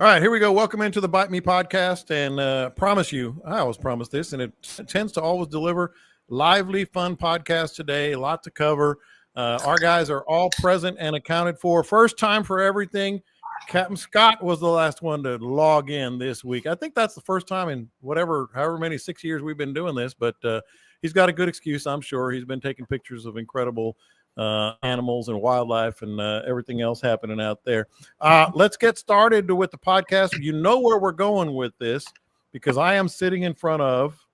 All right, here we go. Welcome into the Bite Me podcast. And I always promise this, and it tends to always deliver lively, fun podcast today. A lot to cover. Our guys are all present and accounted for. First time for everything. Captain Scott was the last one to log in this week. I think that's the first time in however many 6 years we've been doing this, but he's got a good excuse, I'm sure. He's been taking pictures of incredible animals and wildlife and everything else happening out there. Let's get started with the podcast. You know where we're going with this because I am sitting in front of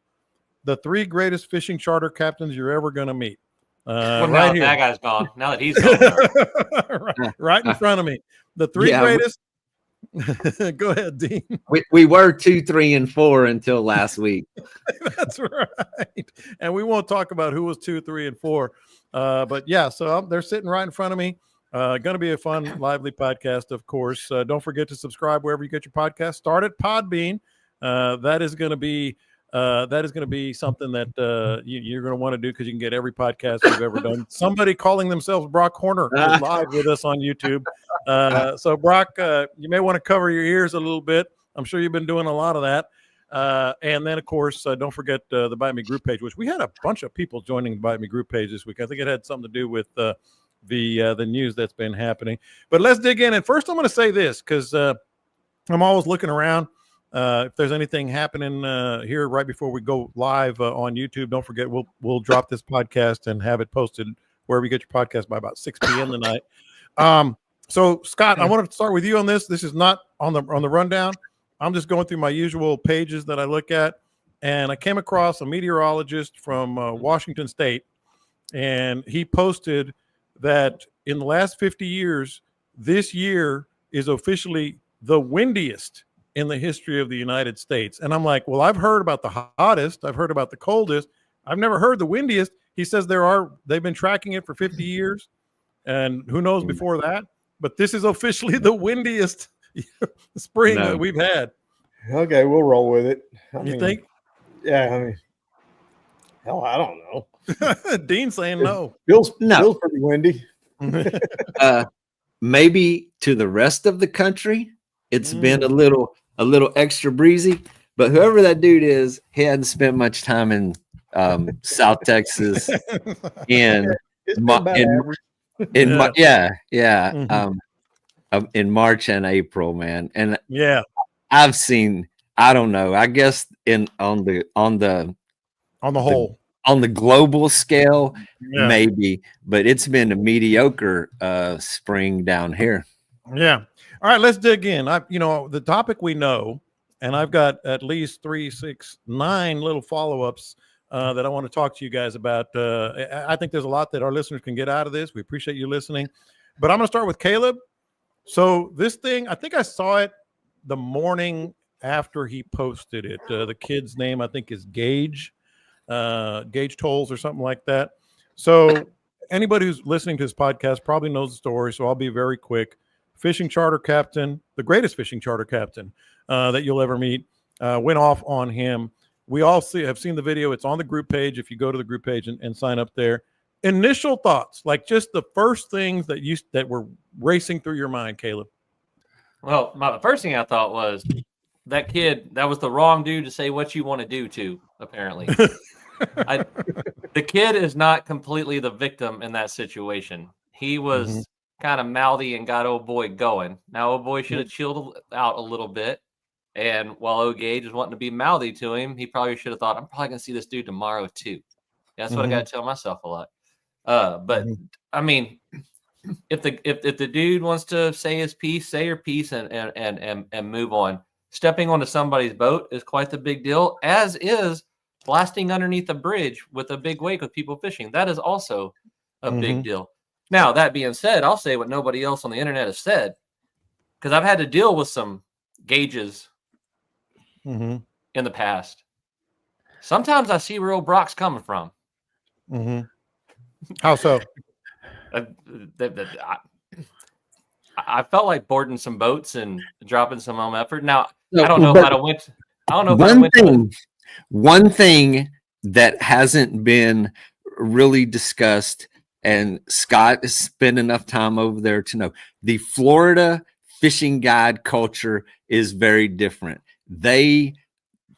the three greatest fishing charter captains you're ever going to meet. Well, now right that guy's gone. Now that he's gone. right in front of me. The three greatest. Go ahead, Dean. We were 2, 3, and 4 until last week. That's right. And we won't talk about who was 2, 3, and 4. But yeah, so they're sitting right in front of me. Going to be a fun, lively podcast, of course. Don't forget to subscribe wherever you get your podcast. Start at Podbean. That is going to be something that you're going to want to do because you can get every podcast we've ever done. Somebody calling themselves Brock Horner is live with us on YouTube. So Brock, you may want to cover your ears a little bit. I'm sure you've been doing a lot of that. And then, of course, don't forget the Bite Me group page, which we had a bunch of people joining the Bite Me group page this week. I think it had something to do with the news that's been happening. But let's dig in. And first, I'm going to say this because I'm always looking around. If there's anything happening here right before we go live on YouTube, don't forget we'll drop this podcast and have it posted wherever you get your podcast by about 6 p.m. tonight. So Scott, I wanted to start with you on this. This is not on the rundown. I'm just going through my usual pages that I look at, and I came across a meteorologist from Washington State, and he posted that in the last 50 years, this year is officially the windiest in the history of the United States. And I'm like, well, I've heard about the hottest. I've heard about the coldest. I've never heard the windiest. He says they've been tracking it for 50 years. And who knows before that, but this is officially the windiest spring that we've had. Okay, we'll roll with it. You think? Yeah, I mean, hell, I don't know. Dean saying no. Feels pretty windy. Maybe to the rest of the country, it's been a little extra breezy, but whoever that dude is, he hadn't spent much time in South Texas in March and April, man. And yeah, I've seen, I don't know, I guess on the whole, on the global scale, maybe, but it's been a mediocre spring down here. Yeah. All right, let's dig in. The topic we know, and I've got at least 3, 6, 9 little follow-ups that I want to talk to you guys about. I think there's a lot that our listeners can get out of this. We appreciate you listening. But I'm going to start with Caleb. So this thing, I think I saw it the morning after he posted it. The kid's name, I think, is Gage Tolles or something like that. So anybody who's listening to this podcast probably knows the story, so I'll be very quick. Fishing charter captain, the greatest fishing charter captain that you'll ever meet, went off on him. We all have seen the video. It's on the group page. If you go to the group page and sign up there. Initial thoughts, like just the first things that were racing through your mind, Caleb. Well, the first thing I thought was that kid, that was the wrong dude to say what you want to do to, apparently. The kid is not completely the victim in that situation. He was kind of mouthy and got old boy going. Now, old boy should have chilled out a little bit. And while old Gage is wanting to be mouthy to him, he probably should have thought, I'm probably going to see this dude tomorrow too. That's what I got to tell myself a lot. But I mean, if the dude wants to say his piece, say your piece and move on. Stepping onto somebody's boat is quite the big deal, as is blasting underneath a bridge with a big wake with people fishing. That is also a big deal. Now, that being said, I'll say what nobody else on the internet has said, because I've had to deal with some gauges in the past. Sometimes I see where old Brock's coming from. How so? I felt like boarding some boats and dropping some home effort. Now, I don't know if I went. I don't know if one thing that hasn't been really discussed, and Scott has spent enough time over there to know, the Florida fishing guide culture is very different. They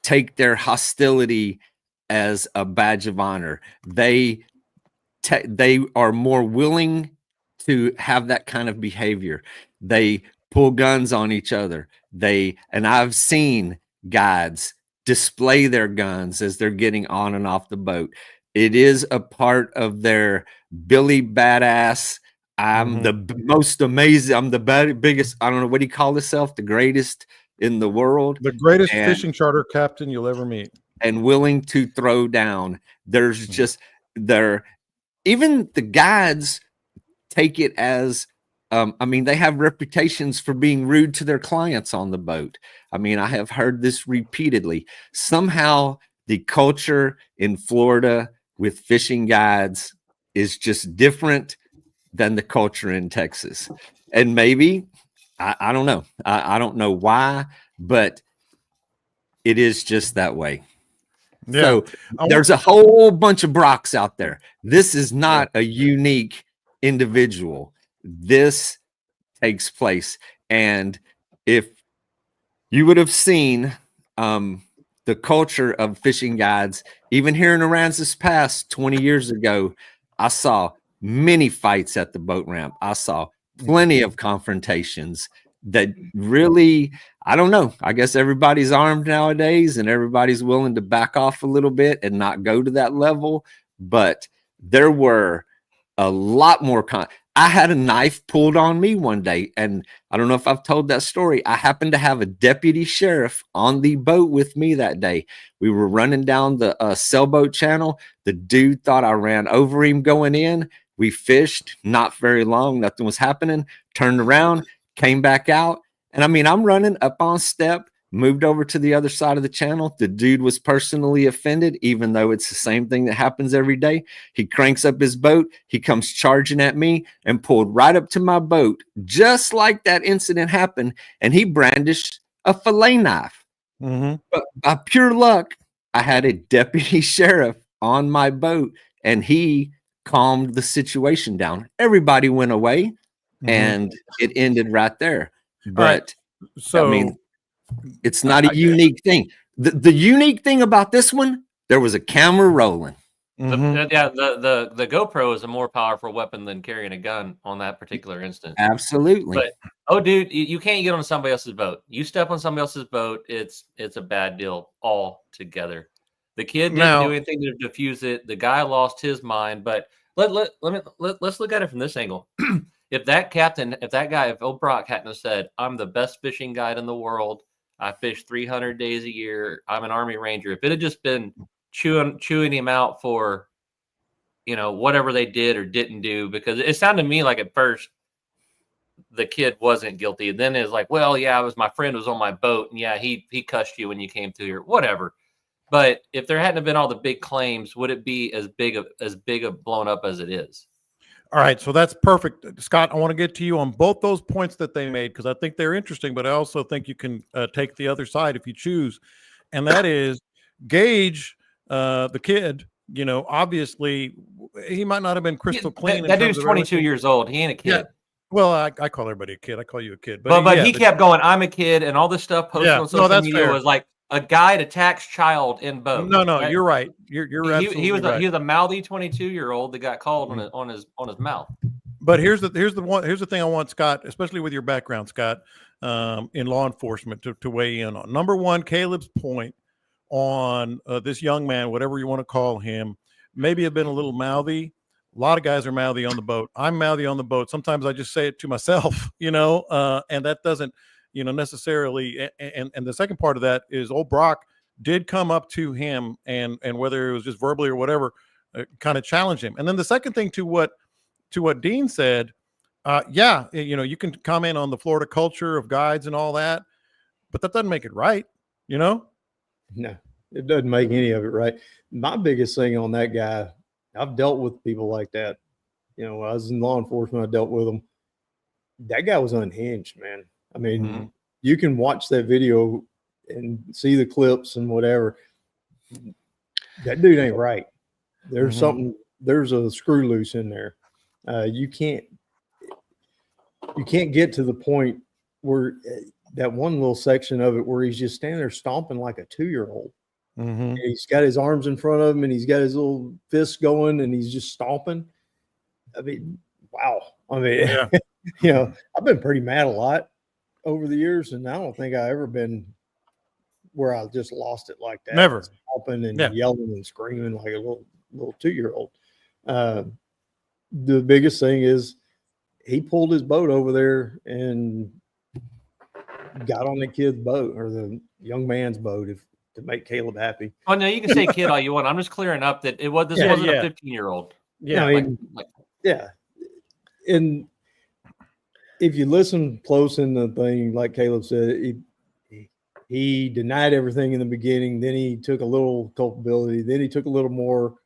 take their hostility as a badge of honor. They are more willing to have that kind of behavior. They pull guns on each other. And I've seen guides display their guns as they're getting on and off the boat. It is a part of their Billy Badass. I'm the most amazing. I'm the biggest. I don't know, what do you call yourself? The greatest in the world. The greatest fishing charter captain you'll ever meet. And willing to throw down. There's just even the guides take it as, I mean, they have reputations for being rude to their clients on the boat. I mean, I have heard this repeatedly. Somehow the culture in Florida with fishing guides is just different than the culture in Texas. And maybe, I don't know. I don't know why, but it is just that way. Yeah. So there's a whole bunch of Brocks out there. This is not a unique individual. This takes place. And if you would have seen the culture of fishing guides, even here in Aransas Pass 20 years ago, I saw many fights at the boat ramp. I saw plenty of confrontations that really, I don't know. I guess everybody's armed nowadays and everybody's willing to back off a little bit and not go to that level. But there were a lot more. I had a knife pulled on me one day, and I don't know if I've told that story. I happened to have a deputy sheriff on the boat with me that day. We were running down the sailboat channel. The dude thought I ran over him going in. We fished, not very long. Nothing was happening. Turned around, came back out. And I mean, I'm running up on step, moved over to the other side of the channel. The dude was personally offended, even though it's the same thing that happens every day. He cranks up his boat. He comes charging at me and pulled right up to my boat, just like that incident happened. And he brandished a fillet knife. But by pure luck, I had a deputy sheriff on my boat, and he calmed the situation down. Everybody went away, and it ended right there. But so I mean, it's not a unique thing. The unique thing about this one, there was a camera rolling. The GoPro is a more powerful weapon than carrying a gun on that particular instance. Absolutely. But dude, you can't get on somebody else's boat. You step on somebody else's boat, it's a bad deal altogether. The kid didn't do anything to defuse it. The guy lost his mind. But let's look at it from this angle. If old Brock hadn't have said, "I'm the best fishing guide in the world. I fish 300 days a year. I'm an Army Ranger." If it had just been chewing him out for, whatever they did or didn't do, because it sounded to me like at first the kid wasn't guilty. And then it's like, well, yeah, it was my friend was on my boat, and yeah, he cussed you when you came through here, whatever. But if there hadn't been all the big claims, would it be as big of blown up as it is? All right, so that's perfect. Scott, I want to get to you on both those points that they made, because I think they're interesting, but I also think you can take the other side if you choose. And that is Gage, the kid, obviously he might not have been crystal clean. That dude's 22 years old. He ain't a kid. Yeah. Well, I call everybody a kid. I call you a kid. But he kept going, "I'm a kid," and all this stuff posted on social media was like, a guide attacks child in boat. No, right? You're right. You're absolutely he was right. He was a mouthy 22-year-old that got called on his mouth. But here's the thing I want Scott, especially with your background, Scott, in law enforcement, to weigh in on. Number one, Caleb's point on this young man, whatever you want to call him, maybe have been a little mouthy. A lot of guys are mouthy on the boat. I'm mouthy on the boat. Sometimes I just say it to myself, and that doesn't, necessarily. And the second part of that is old Brock did come up to him and whether it was just verbally or whatever, kind of challenge him. And then the second thing to what Dean said, you can comment on the Florida culture of guides and all that, but that doesn't make it right, No, it doesn't make any of it right. My biggest thing on that guy, I've dealt with people like that. When I was in law enforcement, I dealt with them. That guy was unhinged, man. I mean, you can watch that video and see the clips and whatever. That dude ain't right. There's there's a screw loose in there. You can't get to the point where that one little section of it where he's just standing there stomping like a 2-year-old. Mm-hmm. He's got his arms in front of him and he's got his little fists going and he's just stomping. I mean, wow. I mean, Yeah. I've been pretty mad a lot over the years, and I don't think I've ever been where I just lost it like that. Never. Stomping and yelling and screaming like a little 2-year-old. The biggest thing is he pulled his boat over there and got on the kid's boat or the young man's boat to make Caleb happy. Oh no, you can say kid all you want. I'm just clearing up that this wasn't a 15-year-old. Yeah, I mean, yeah. And if you listen close in the thing, like Caleb said, he denied everything in the beginning. Then he took a little culpability. Then he took a little more,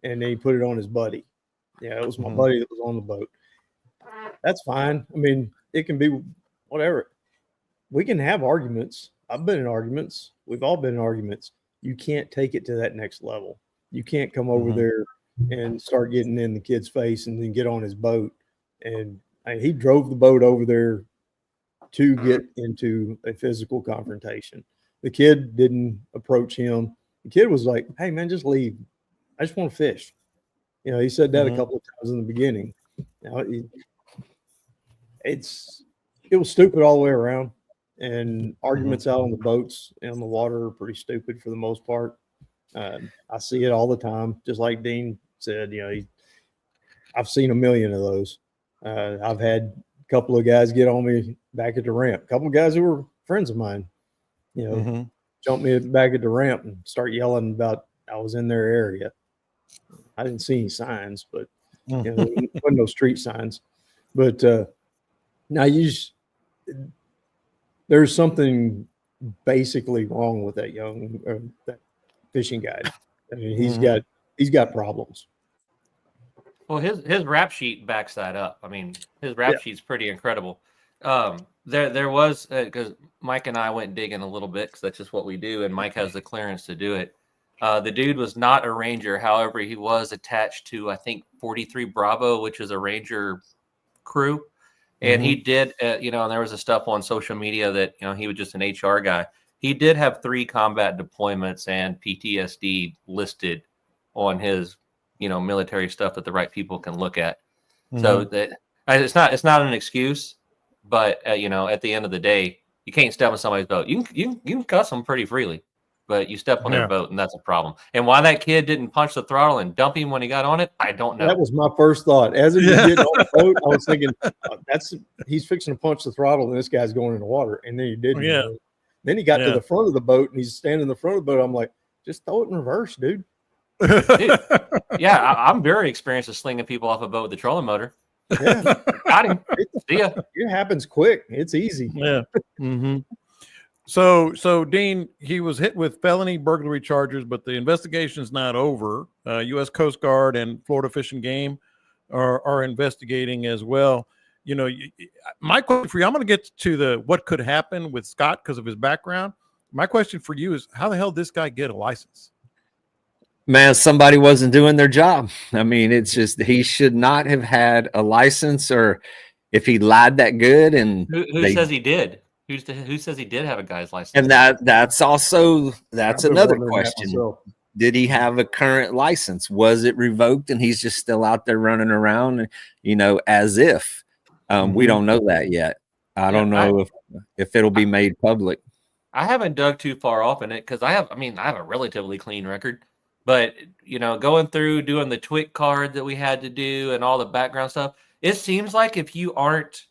and then he put it on his buddy. Yeah, it was my buddy that was on the boat. That's fine. I mean, it can be whatever. We can have arguments. I've been in arguments. We've all been in arguments. You can't take it to that next level. You can't come over there and start getting in the kid's face and then get on his boat. And he drove the boat over there to get into a physical confrontation. The kid didn't approach him. The kid was like, "Hey man, just leave. I just want to fish." He said that a couple of times in the beginning. It was stupid all the way around. And arguments out on the boats and on the water are pretty stupid for the most part. I see it all the time. Just like Dean said, I've seen a million of those. I've had a couple of guys get on me back at the ramp. A couple of guys who were friends of mine, jump me back at the ramp and start yelling about I was in their area. I didn't see any signs, but there wasn't no street signs. But now there's something basically wrong with that fishing guide. I mean, he's got problems. Well, his rap sheet backs that up. I mean, his rap sheet's pretty incredible. There was because Mike and I went digging a little bit because that's just what we do, and Mike has the clearance to do it. The dude was not a Ranger, however, he was attached to I think 43 Bravo, which is a Ranger crew. And he did, and there was a stuff on social media that, he was just an HR guy. He did have 3 combat deployments and PTSD listed on his, military stuff that the right people can look at. So that it's not an excuse, but at the end of the day, you can't step on somebody's boat. You can cuss them pretty freely, but you step on their boat, and that's a problem. And why that kid didn't punch the throttle and dump him when he got on it, I don't know. That was my first thought. As he was getting on the boat, I was thinking, he's fixing to punch the throttle, and this guy's going in the water. And then he didn't. Yeah. Then he got to the front of the boat, and he's standing in the front of the boat. I'm like, just throw it in reverse, dude. Dude, I'm very experienced at slinging people off a boat with the trolling motor. Yeah. Got him. See ya. It happens quick. It's easy. Yeah. So Dean, he was hit with felony burglary charges, but the investigation is not over. U.S. Coast Guard and Florida Fish and Game are investigating as well. My question for you, I'm going to get to what could happen with Scott because of his background. My question for you is, how the hell did this guy get a license? Man, somebody wasn't doing their job. I mean, it's just he should not have had a license, or if he lied that good. And who says he did? Who says he did have a guy's license? And that's another question. Did he have a current license? Was it revoked and he's just still out there running around, as if? We don't know that yet. I don't know if it'll be made public. I haven't dug too far off in it because I have a relatively clean record. But, going through doing the TWIC card that we had to do and all the background stuff, it seems like if you aren't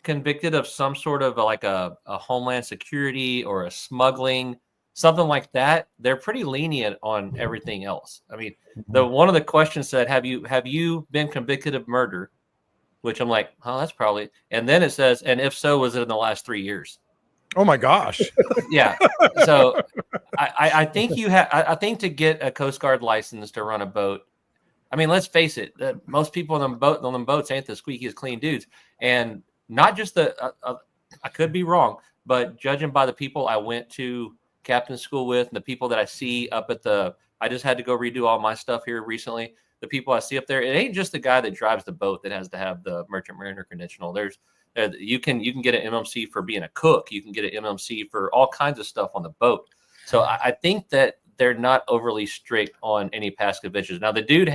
convicted of some sort of like a homeland security or a smuggling, something like that, they're pretty lenient on everything else. I mean, one of the questions said, have you been convicted of murder? Which I'm like, oh, that's probably. And then it says, and if so, was it in the last 3 years? Oh my gosh. Yeah. So I think I think to get a Coast Guard license to run a boat, I mean, let's face it, most people on them boats ain't the squeakiest clean dudes. And not just I could be wrong, but judging by the people I went to captain school with and the people that I see up at I just had to go redo all my stuff here recently. The people I see up there, it ain't just the guy that drives the boat that has to have the merchant mariner credential. There's You can get an MMC for being a cook. You can get an MMC for all kinds of stuff on the boat. So I think that they're not overly strict on any past convictions. Now the dude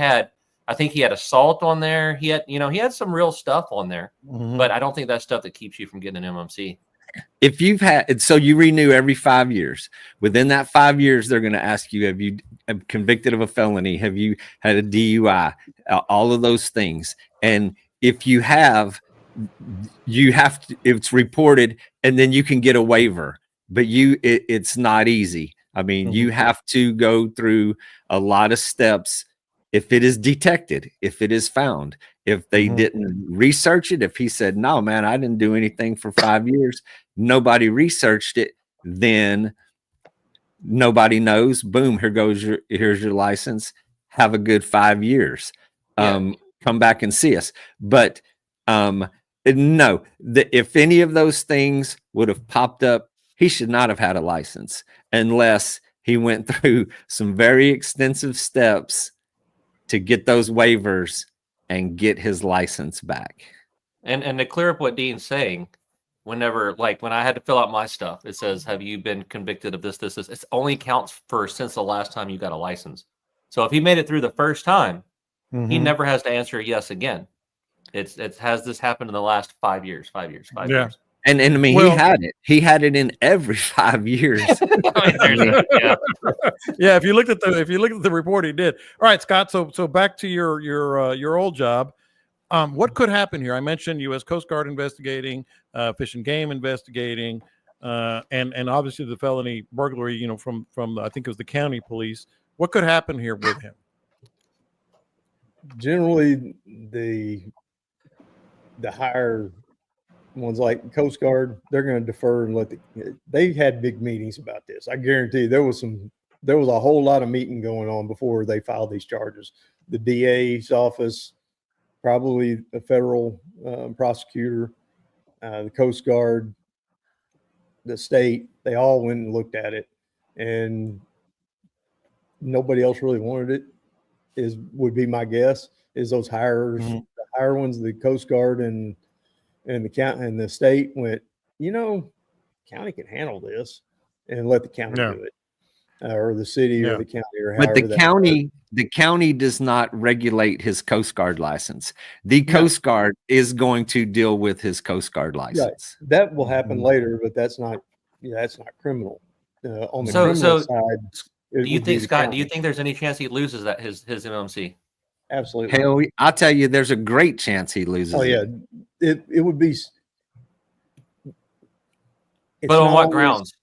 I think he had assault on there. He had some real stuff on there, but I don't think that's stuff that keeps you from getting an MMC. If you've had, so you renew every 5 years. Within that 5 years, they're going to ask you, have you convicted of a felony? Have you had a DUI? All of those things. And if you have to, it's reported, and then you can get a waiver, but it's not easy. I mean, you have to go through a lot of steps. If it is detected, if it is found, if they didn't research it, if he said, no, man, I didn't do anything for 5 years, nobody researched it, then nobody knows. Boom, here's your license. Have a good 5 years. Come back and see us. But no, if any of those things would have popped up, he should not have had a license unless he went through some very extensive steps to get those waivers and get his license back. And to clear up what Dean's saying, when I had to fill out my stuff, it says, have you been convicted of this? It only counts for since the last time you got a license. So if he made it through the first time, he never has to answer yes again. It has this happened in the last 5 years, 5 years. And I mean, he had it in every 5 years. Yeah. If you looked at the report, he did. All right, Scott. So back to your old job. What could happen here? I mentioned U.S. Coast Guard investigating, Fish and Game investigating, and obviously the felony burglary. From I think it was the county police. What could happen here with him? Generally, the higher ones like Coast Guard, they're going to defer and they had big meetings about this. I guarantee there was a whole lot of meeting going on before they filed these charges. The DA's office, probably a federal prosecutor, the Coast Guard, the state, they all went and looked at it, and nobody else really wanted it, would be my guess, is those higher ones, the Coast Guard and the county and the state went, county can handle this, and let the county do it, or the city or the county, or but the county does not regulate his Coast Guard license. The Coast Guard is going to deal with his Coast Guard license. Right. That will happen later, but that's not criminal. On the criminal side, do you think, Scott? Do you think there's any chance he loses his MMC? Absolutely. Hell, I'll tell you, there's a great chance he loses. Oh yeah, it would be. But on what grounds?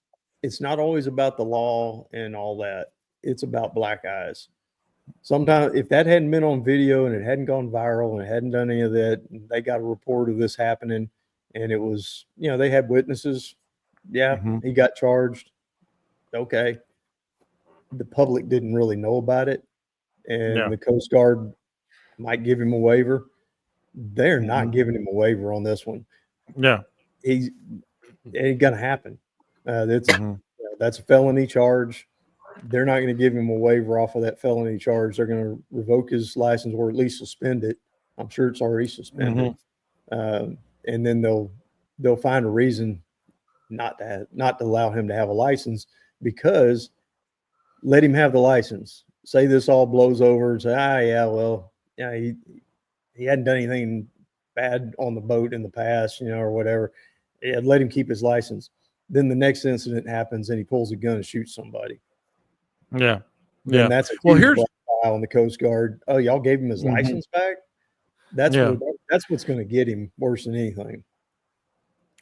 It's not always about the law and all that. It's about black eyes. Sometimes, if that hadn't been on video and it hadn't gone viral and it hadn't done any of that, they got a report of this happening, and it was, they had witnesses. Yeah, he got charged. Okay. The public didn't really know about it, and the Coast Guard might give him a waiver. They're not giving him a waiver on this one. Yeah, it ain't gonna happen. That's a felony charge. They're not going to give him a waiver off of that felony charge. They're going to revoke his license, or at least suspend it. I'm sure it's already suspended. And then they'll find a reason not to allow him to have a license, because let him have the license. Say this all blows over and say, he hadn't done anything bad on the boat in the past, or whatever. Yeah, let him keep his license. Then the next incident happens and he pulls a gun and shoots somebody. Yeah. And that's a huge black eye on the Coast Guard. Oh, y'all gave him his license back? That's what's going to get him worse than anything.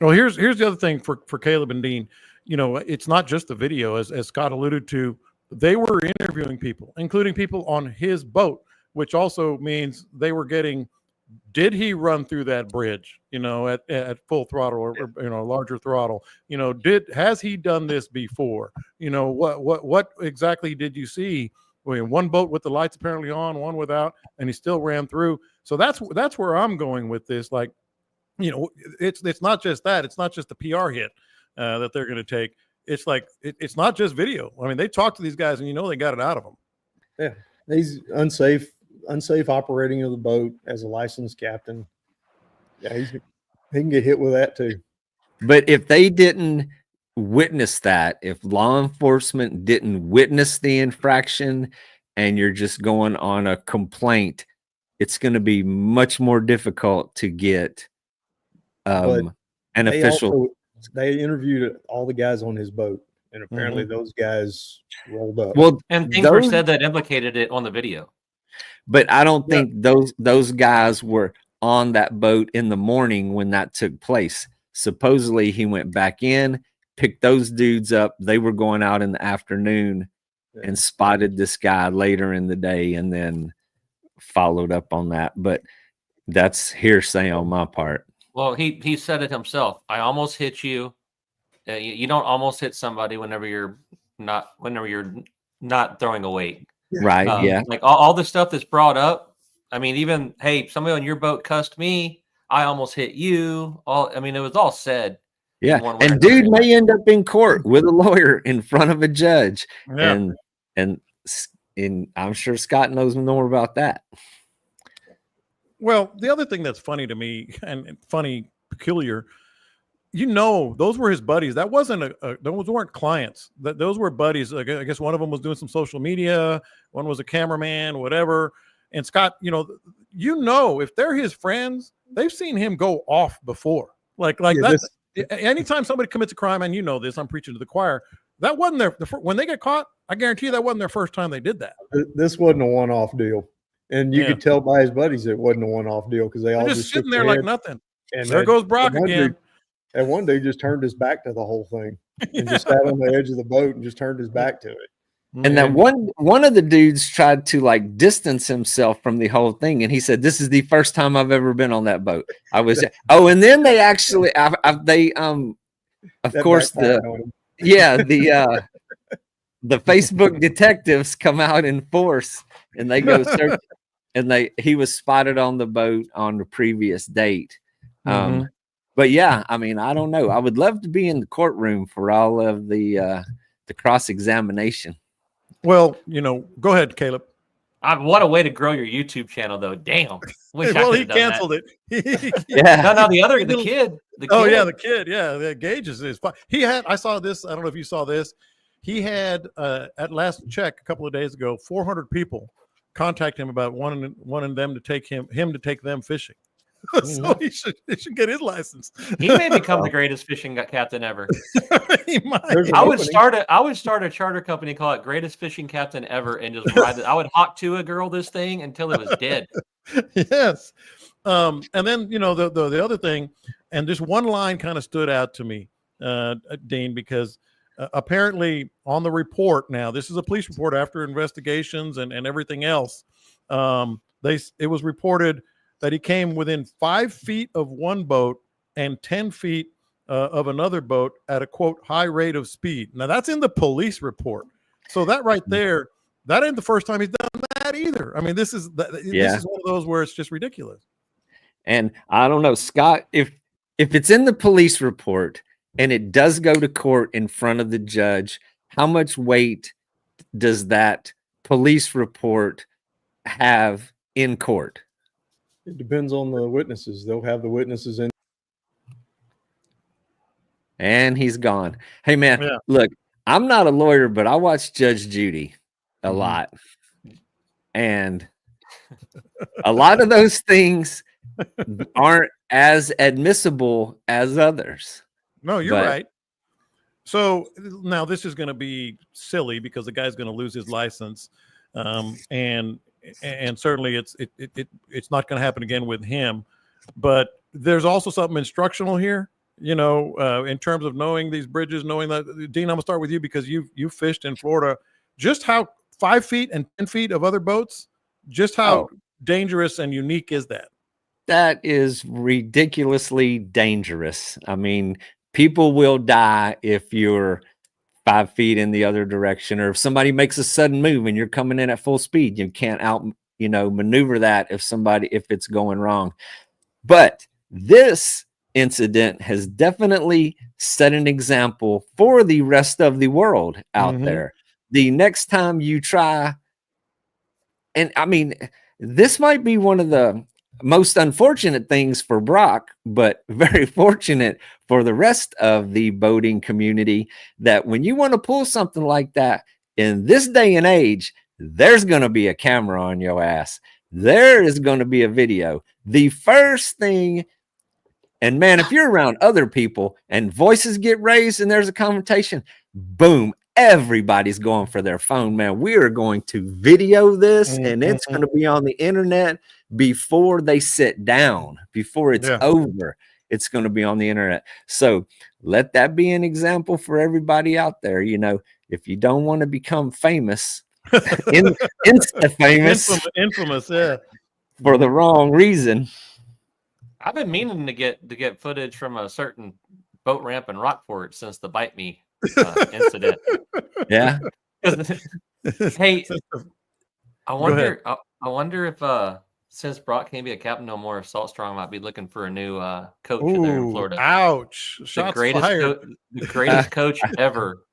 Well, here's the other thing for Caleb and Dean. It's not just the video, as Scott alluded to. They were interviewing people, including people on his boat, which also means they were getting, did he run through that bridge, at full throttle or larger throttle? Has he done this before? What exactly did you see? One boat with the lights apparently on, one without, and he still ran through. So that's where I'm going with this. Like, it's not just that. It's not just the PR hit that they're going to take. It's like, it's not just video. I mean, they talked to these guys and they got it out of them. Yeah. He's unsafe operating of the boat as a licensed captain. Yeah, He can get hit with that too. But if they didn't witness that, if law enforcement didn't witness the infraction and you're just going on a complaint, it's going to be much more difficult to get an official. They interviewed all the guys on his boat, and apparently those guys rolled up. Well, and things were said that implicated it on the video. But I don't think those guys were on that boat in the morning when that took place. Supposedly he went back in, picked those dudes up. They were going out in the afternoon and spotted this guy later in the day and then followed up on that. But that's hearsay on my part. Well, he said it himself. I almost hit you. You don't almost hit somebody whenever you're not throwing a weight. Right. Yeah. Like all the stuff that's brought up. I mean, even, hey, somebody on your boat cussed me. I almost hit you. It was all said. Yeah. And dude may end up in court with a lawyer in front of a judge. Yeah. And I'm sure Scott knows more about that. Well, the other thing that's funny to me and peculiar, those were his buddies. That wasn't those weren't clients. Those were buddies. I guess one of them was doing some social media. One was a cameraman, whatever. And Scott, if they're his friends, they've seen him go off before. Anytime somebody commits a crime, and this, I'm preaching to the choir. That wasn't when they get caught. I guarantee you that wasn't their first time they did that. This wasn't a one-off deal, and you could tell by his buddies it wasn't a one-off deal because they all just sitting there like nothing. And there goes Brock again. And one dude just turned his back to the whole thing and just sat on the edge of the boat and just turned his back to it. And that one of the dudes tried to distance himself from the whole thing, and he said, "This is the first time I've ever been on that boat." I was and then they actually of course the Facebook detectives come out in force and they go search, and he was spotted on the boat on the previous date. But yeah, I mean, I don't know. I would love to be in the courtroom for all of the cross-examination. Well, go ahead, Caleb. What a way to grow your YouTube channel, though. Damn. He canceled it. Yeah. No, the kid. Oh yeah, the kid. Yeah, the Gage is fine. I saw this. I don't know if you saw this. He had at last check a couple of days ago, 400 people contact him about wanting them to take him to take them fishing. So he should get his license. He may become the greatest fishing captain ever. He might. I would start a charter company, call it Greatest Fishing Captain Ever, and just ride it. I would hawk to a girl this thing until it was dead. Yes. And then the other thing, and this one line kind of stood out to me, Dean, because apparently on the report, now this is a police report after investigations and everything else, it was reported that he came within 5 feet of one boat and 10 feet of another boat at a, quote, high rate of speed. Now, that's in the police report. So that right there, that ain't the first time he's done that either. I mean, this is one of those where it's just ridiculous. And I don't know, Scott, if it's in the police report and it does go to court in front of the judge, how much weight does that police report have in court? It depends on the witnesses. They'll have the witnesses in. And he's gone. Hey, man, look, I'm not a lawyer, but I watch Judge Judy a lot. And a lot of those things aren't as admissible as others. No, you're right. So now this is going to be silly because the guy's going to lose his license. And certainly it's not going to happen again with him, but there's also something instructional here, in terms of knowing these bridges, knowing that. Dean, I'm gonna start with you because you fished in Florida. Just how 5 feet and 10 feet of other boats, just how dangerous and unique is that? That is ridiculously dangerous. I mean, people will die if you're 5 feet in the other direction, or if somebody makes a sudden move and you're coming in at full speed, you can't maneuver that if it's going wrong. But this incident has definitely set an example for the rest of the world out there. The next time you try, and I mean, this might be one of the most unfortunate things for Brock, but very fortunate for the rest of the boating community, that when you want to pull something like that in this day and age, there's going to be a camera on your ass. There is going to be a video. The first thing, and man, if you're around other people and voices get raised and there's a confrontation, boom, everybody's going for their phone, man. We are going to video this, and it's going to be on the internet before they sit down, before it's over. It's going to be on the internet. So let that be an example for everybody out there. You know, if you don't want to become famous, insta-famous, infamous, yeah, for the wrong reason. I've been meaning to get footage from a certain boat ramp in Rockport since the Bite Me incident. Yeah. Hey, I wonder if since Brock can't be a captain no more, if Salt Strong might be looking for a new coach there in Florida. Ouch! Shots fired. The greatest coach ever.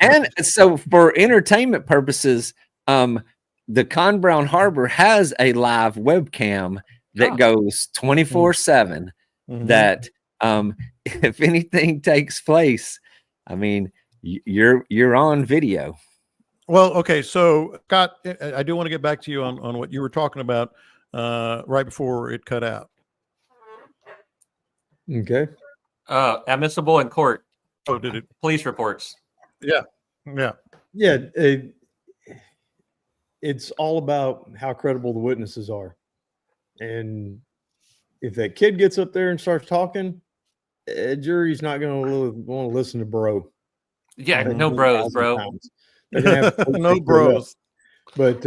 And so, for entertainment purposes, the Con Brown Harbor has a live webcam that goes 24/7. That if anything takes place, I mean, you're on video. Well, okay, so Scott, I do want to get back to you on what you were talking about right before it cut out. Okay. Admissible in court. Oh, did it? Police reports. Yeah. It's all about how credible the witnesses are. And if that kid gets up there and starts talking, a jury's not going to want to listen to bro. Yeah, no bros, bro. They're gonna have no bros. But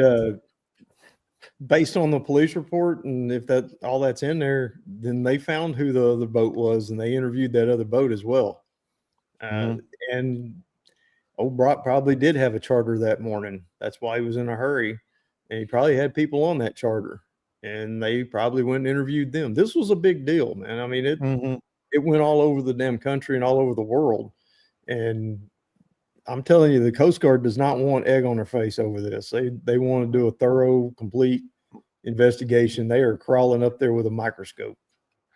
based on the police report, and if all that's in there, then they found who the other boat was, and they interviewed that other boat as well. And old Brock probably did have a charter that morning. That's why he was in a hurry, and he probably had people on that charter, and they probably went and interviewed them. This was a big deal, man. I mean, it went all over the damn country and all over the world, and I'm telling you, the Coast Guard does not want egg on their face over this. They want to do a thorough, complete investigation. They are crawling up there with a microscope,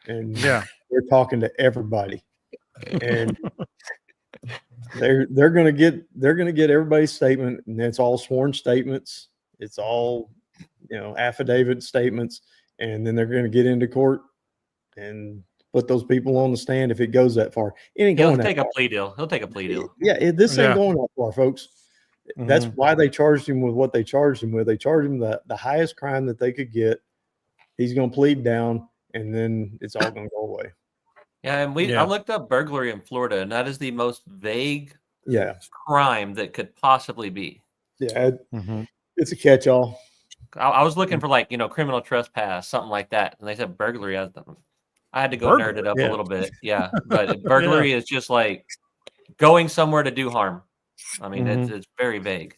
and they're talking to everybody, and they're gonna get everybody's statement, and it's all sworn statements. It's all affidavit statements, and then they're gonna get into court and put those people on the stand if it goes that far. It ain't going that far. He'll take a plea deal. Yeah, this ain't going that far, folks. That's why they charged him with what they charged him with. They charged him the highest crime that they could get. He's going to plead down, and then it's all going to go away. Yeah, and I looked up burglary in Florida, and that is the most vague crime that could possibly be. Yeah, it's a catch-all. I was looking for criminal trespass, something like that, and they said burglary. I had to go nerd it up a little bit. Yeah. But burglary is just like going somewhere to do harm. I mean, it's very vague.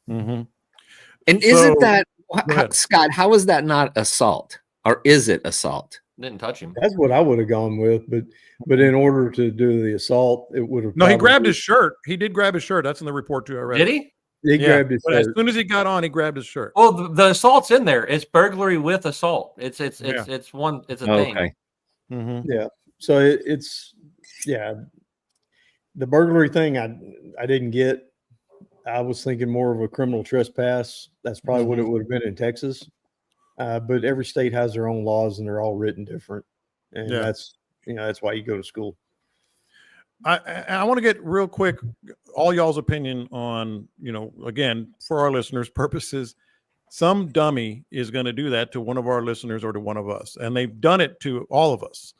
And isn't that, Scott, how is that not assault? Or is it assault? Didn't touch him. That's what I would have gone with. But in order to do the assault, it would have. No, he grabbed his shirt. He did grab his shirt. That's in the report too. I read. Did he? He grabbed his shirt. As soon as he got on, he grabbed his shirt. Well, the assault's in there. It's burglary with assault. It's a thing. Okay. Yeah. So it's the burglary thing I didn't get. I was thinking more of a criminal trespass. That's probably what it would have been in Texas. But every state has their own laws, and they're all written different. And that's why you go to school. I want to get real quick all y'all's opinion on, again, for our listeners' purposes, some dummy is going to do that to one of our listeners or to one of us. And they've done it to all of us.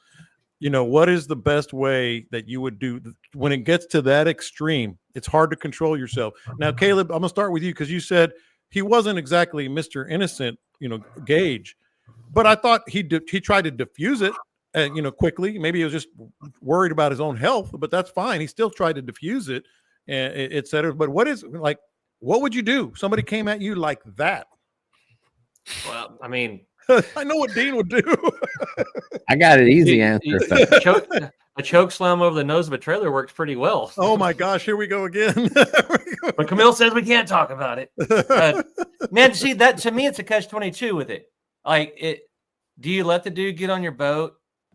What is the best way that you would do when it gets to that extreme? It's hard to control yourself. Now, Caleb, I'm going to start with you because you said he wasn't exactly Mr. Innocent, Gage, but I thought he tried to diffuse it, quickly. Maybe he was just worried about his own health, but that's fine. He still tried to diffuse it, et cetera. But what would you do? Somebody came at you like that. Well, I mean, I know what Dean would do. I got an easy answer. A choke slam over the nose of a trailer works pretty well. Oh my gosh, here we go again. But Camille says we can't talk about it. Man, see that to me, it's a catch-22 with it. Like it. Do you let the dude get on your boat?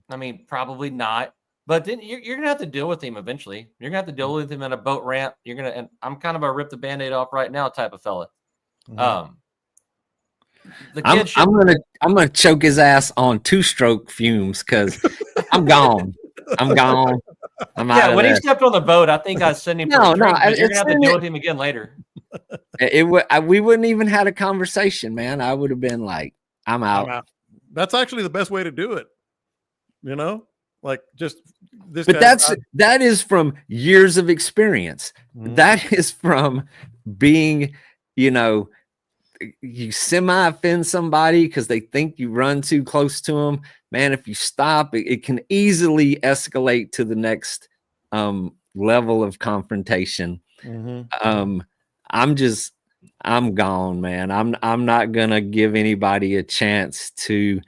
I mean, probably not. But then you're gonna have to deal with him eventually. You're gonna have to deal with him in a boat ramp. And I'm kind of a rip the band-aid off right now type of fella. Mhm. The kid I'm gonna choke his ass on 2-stroke fumes because I'm gone. I'm gone. I'm out of when there. he stepped on the boat, I think I sent him for No, a drink. no, But you're gonna it's have to in deal it. with him again later. We wouldn't even had a conversation, man. I would have been like, I'm out. I'm out. That's actually the best way to do it. You know, like just this. But that is from years of experience. Mhm. That is from being, you know, you semi offend somebody because they think you run too close to them. Man, if you stop, it can easily escalate to the next level of confrontation. Mhm. I'm gone, man. I'm not gonna give anybody a chance to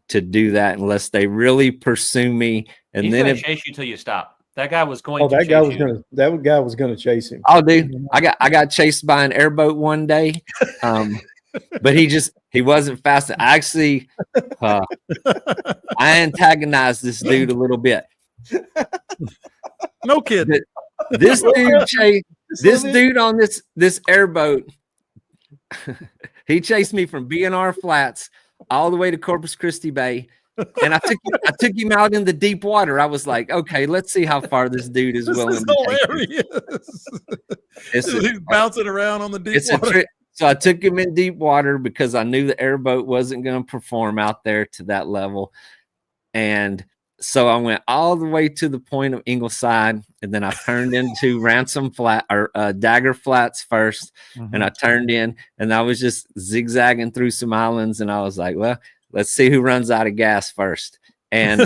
do that unless they really pursue me. And He's then gonna if chase you till you stop. That guy was going Oh, to that guy chase was you. gonna chase him. oh, dude, I got chased by an airboat one day, but he wasn't fast. Actually, I antagonized this dude a little bit. No kidding. This dude on this airboat, he chased me from BNR Flats all the way to Corpus Christi Bay. And I took him out in the deep water. I was like, okay, let's see how far this dude is This willing is to take me. hilarious. He's bouncing around on the deep water. So I took him in deep water because I knew the airboat wasn't going to perform out there to that level. And so I went all the way to the point of Ingleside, and then I turned into Ransom Flat or Dagger Flats first. And I turned in, and I was just zigzagging through some islands, and I was like, well, let's see who runs out of gas first. And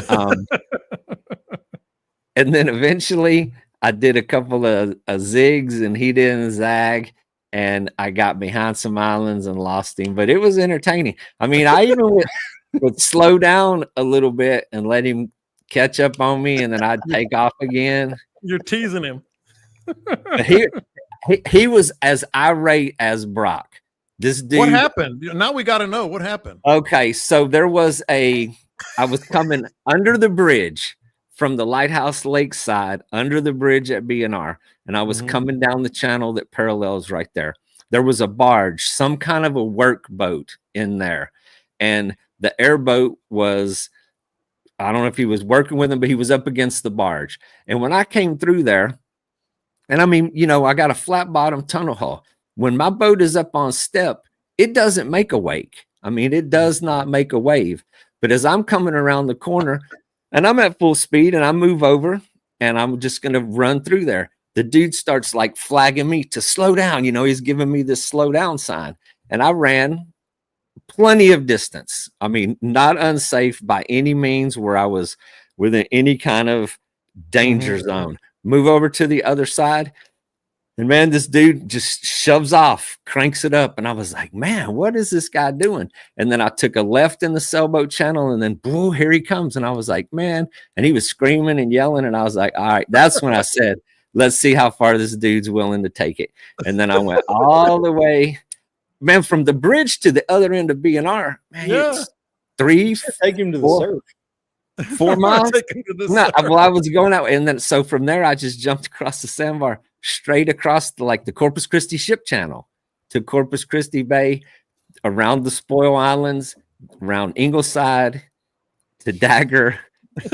and then eventually I did a couple of zigs, and he didn't zag, and I got behind some islands and lost him. But it was entertaining. I mean, I even would slow down a little bit and let him catch up on me, and then I'd take off again. You're teasing him. He was as irate as Brock. This dude. What happened? Now we got to know what happened. Okay, so I was coming under the bridge from the Lighthouse Lakeside, under the bridge at BNR, and I was coming down the channel that parallels right there. There was a barge, some kind of a work boat in there, and the airboat was, I don't know if he was working with him, but he was up against the barge. And when I came through there, and I mean, you know, I got a flat bottom tunnel hull. When my boat is up on step, it doesn't make a wake. I mean, it does not make a wave. But as I'm coming around the corner and I'm at full speed and I move over and I'm just going to run through there, the dude starts like flagging me to slow down. You know, he's giving me this slow down sign. And I ran plenty of distance. I mean, not unsafe by any means where I was within any kind of danger zone. Move over to the other side. And man, this dude just shoves off, cranks it up. And I was like, man, what is this guy doing? And then I took a left in the sailboat channel and then, boo, here he comes. And I was like, man, and he was screaming and yelling. And I was like, all right, that's when I said, let's see how far this dude's willing to take it. And then I went all the way, man, from the bridge to the other end of BNR, man, it's 3, Take him to the 4, surf. 4 miles. No, Well, I was going that way. And then, so from there, I just jumped across the sandbar, straight across the Corpus Christi ship channel to Corpus Christi Bay, around the Spoil Islands, around Ingleside to Dagger.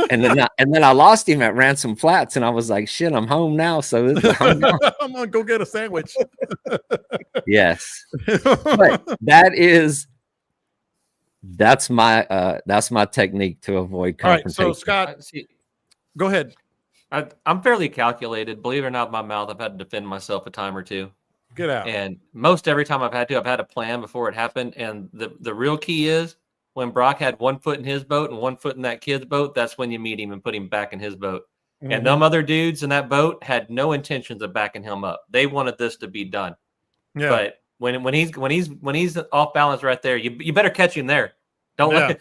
And then I lost him at Ransom Flats, and I was like, shit, I'm home now. So I'm gonna go get a sandwich. Yes. But that's my technique to avoid confrontation. All right, so Scott, go ahead. I'm fairly calculated. Believe it or not, my mouth, I've had to defend myself a time or two. Get out. And most every time I've had a plan before it happened. And the real key is when Brock had 1 foot in his boat and 1 foot in that kid's boat, that's when you meet him and put him back in his boat. And them other dudes in that boat had no intentions of backing him up. They wanted this to be done. Yeah. But when he's off balance right there, you better catch him there. Don't let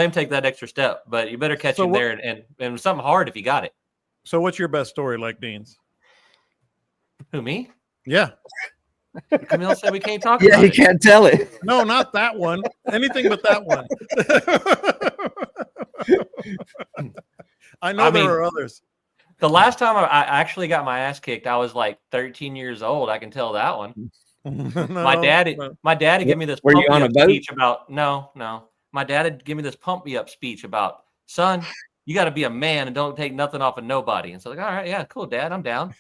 him take that extra step. But you better catch him there and something hard if you got it. So what's your best story like Dean's? Who, me? Yeah. Camille said we can't talk Yeah, about he it. can't tell it. No, not that one. Anything but that one. I know I there mean, are others. The last time I actually got my ass kicked, I was like 13 years old. I can tell that one. My dad had given me this Were you pump me on a up boat? speech about no. My dad had given me this pump me up speech about, son, you got to be a man and don't take nothing off of nobody. And so like, all right, yeah, cool, Dad, I'm down.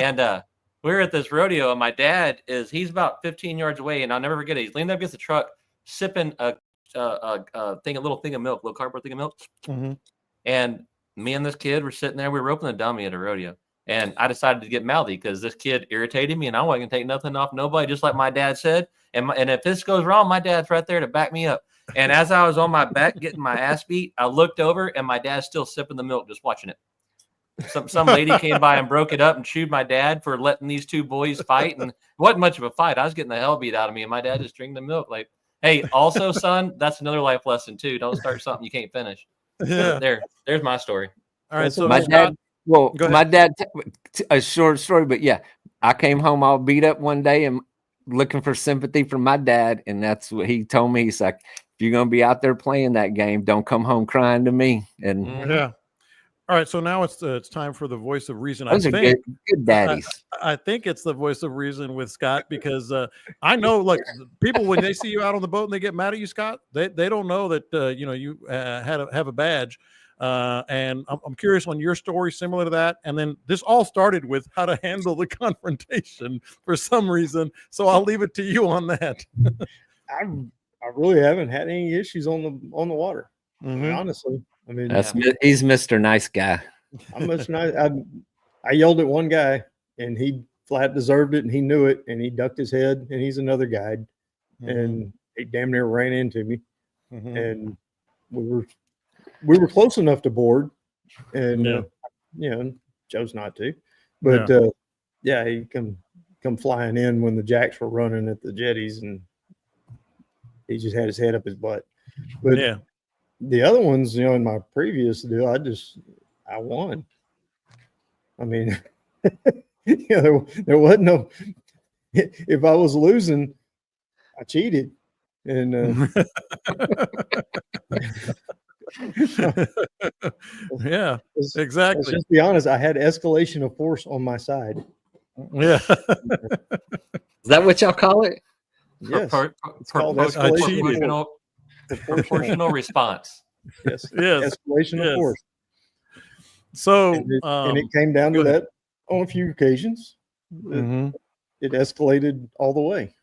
And we were at this rodeo, and my dad he's about 15 yards away, and I'll never forget it. He's leaning up against the truck, sipping a little thing of milk, little cardboard thing of milk, and me and this kid were sitting there. We were roping the dummy at a rodeo. And I decided to get mouthy because this kid irritated me, and I wasn't going to take nothing off nobody, just like my dad said. And if this goes wrong, my dad's right there to back me up. And as I was on my back getting my ass beat, I looked over, and my dad's still sipping the milk, just watching it. Some lady came by and broke it up and chewed my dad for letting these two boys fight. And it wasn't much of a fight. I was getting the hell beat out of me, and my dad just drinking the milk. Like, hey, also, son, that's another life lesson, too. Don't start something you can't finish. Yeah. There's my story. All right. So My dad, well, Go ahead. my dad, a short story, but yeah, I came home all beat up one day and looking for sympathy from my dad. And that's what he told me. He's like, if you're going to be out there playing that game, don't come home crying to me. And yeah. All right. So now it's time for the voice of reason. those are good daddies. I think it's the voice of reason with Scott because I know, like, people when they see you out on the boat and they get mad at you, Scott, they don't know that you have a badge. And I'm curious on your story, similar to that. And then this all started with how to handle the confrontation for some reason. So I'll leave it to you on that. I really haven't had any issues on the water. Honestly, I mean, He's Mr. Nice Guy. I'm much nice. I yelled at one guy, and he flat deserved it, and he knew it, and he ducked his head, and he's another guide, and he damn near ran into me, and we were close enough to board, and chose not to, but he come flying in when the jacks were running at the jetties, and he just had his head up his butt. But the other ones, in my previous deal, I won. I mean, there wasn't no. If I was losing, I cheated, and yeah, exactly. Let's just be honest. I had escalation of force on my side. Yeah. Is that what y'all call it? Yes. It's called escalation. Proportional response. Yes. Yes. Escalation of force. So, and it came down to that on a few occasions. It escalated all the way.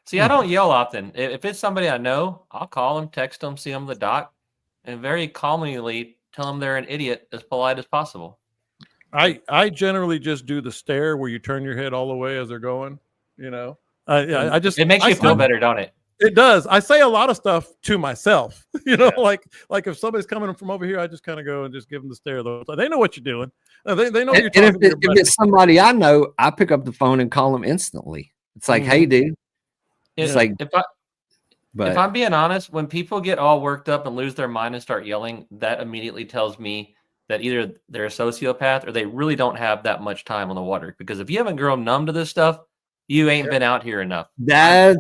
See, I don't yell often. If it's somebody I know, I'll call them, text them, see them at the dock, and very calmly tell them they're an idiot, as polite as possible. I generally just do the stare where you turn your head all the way as they're going. I just it makes you feel better, don't it? It does. I say a lot of stuff to myself. Like if somebody's coming from over here, I just kind of go and just give them the stare. Though they know what you're doing. They know you're talking. If it's somebody I know, I pick up the phone and call them instantly. It's like, hey, dude. It's like, if I'm being honest, when people get all worked up and lose their mind and start yelling, that immediately tells me that either they're a sociopath or they really don't have that much time on the water. Because if you haven't grown numb to this stuff, you ain't been out here enough. That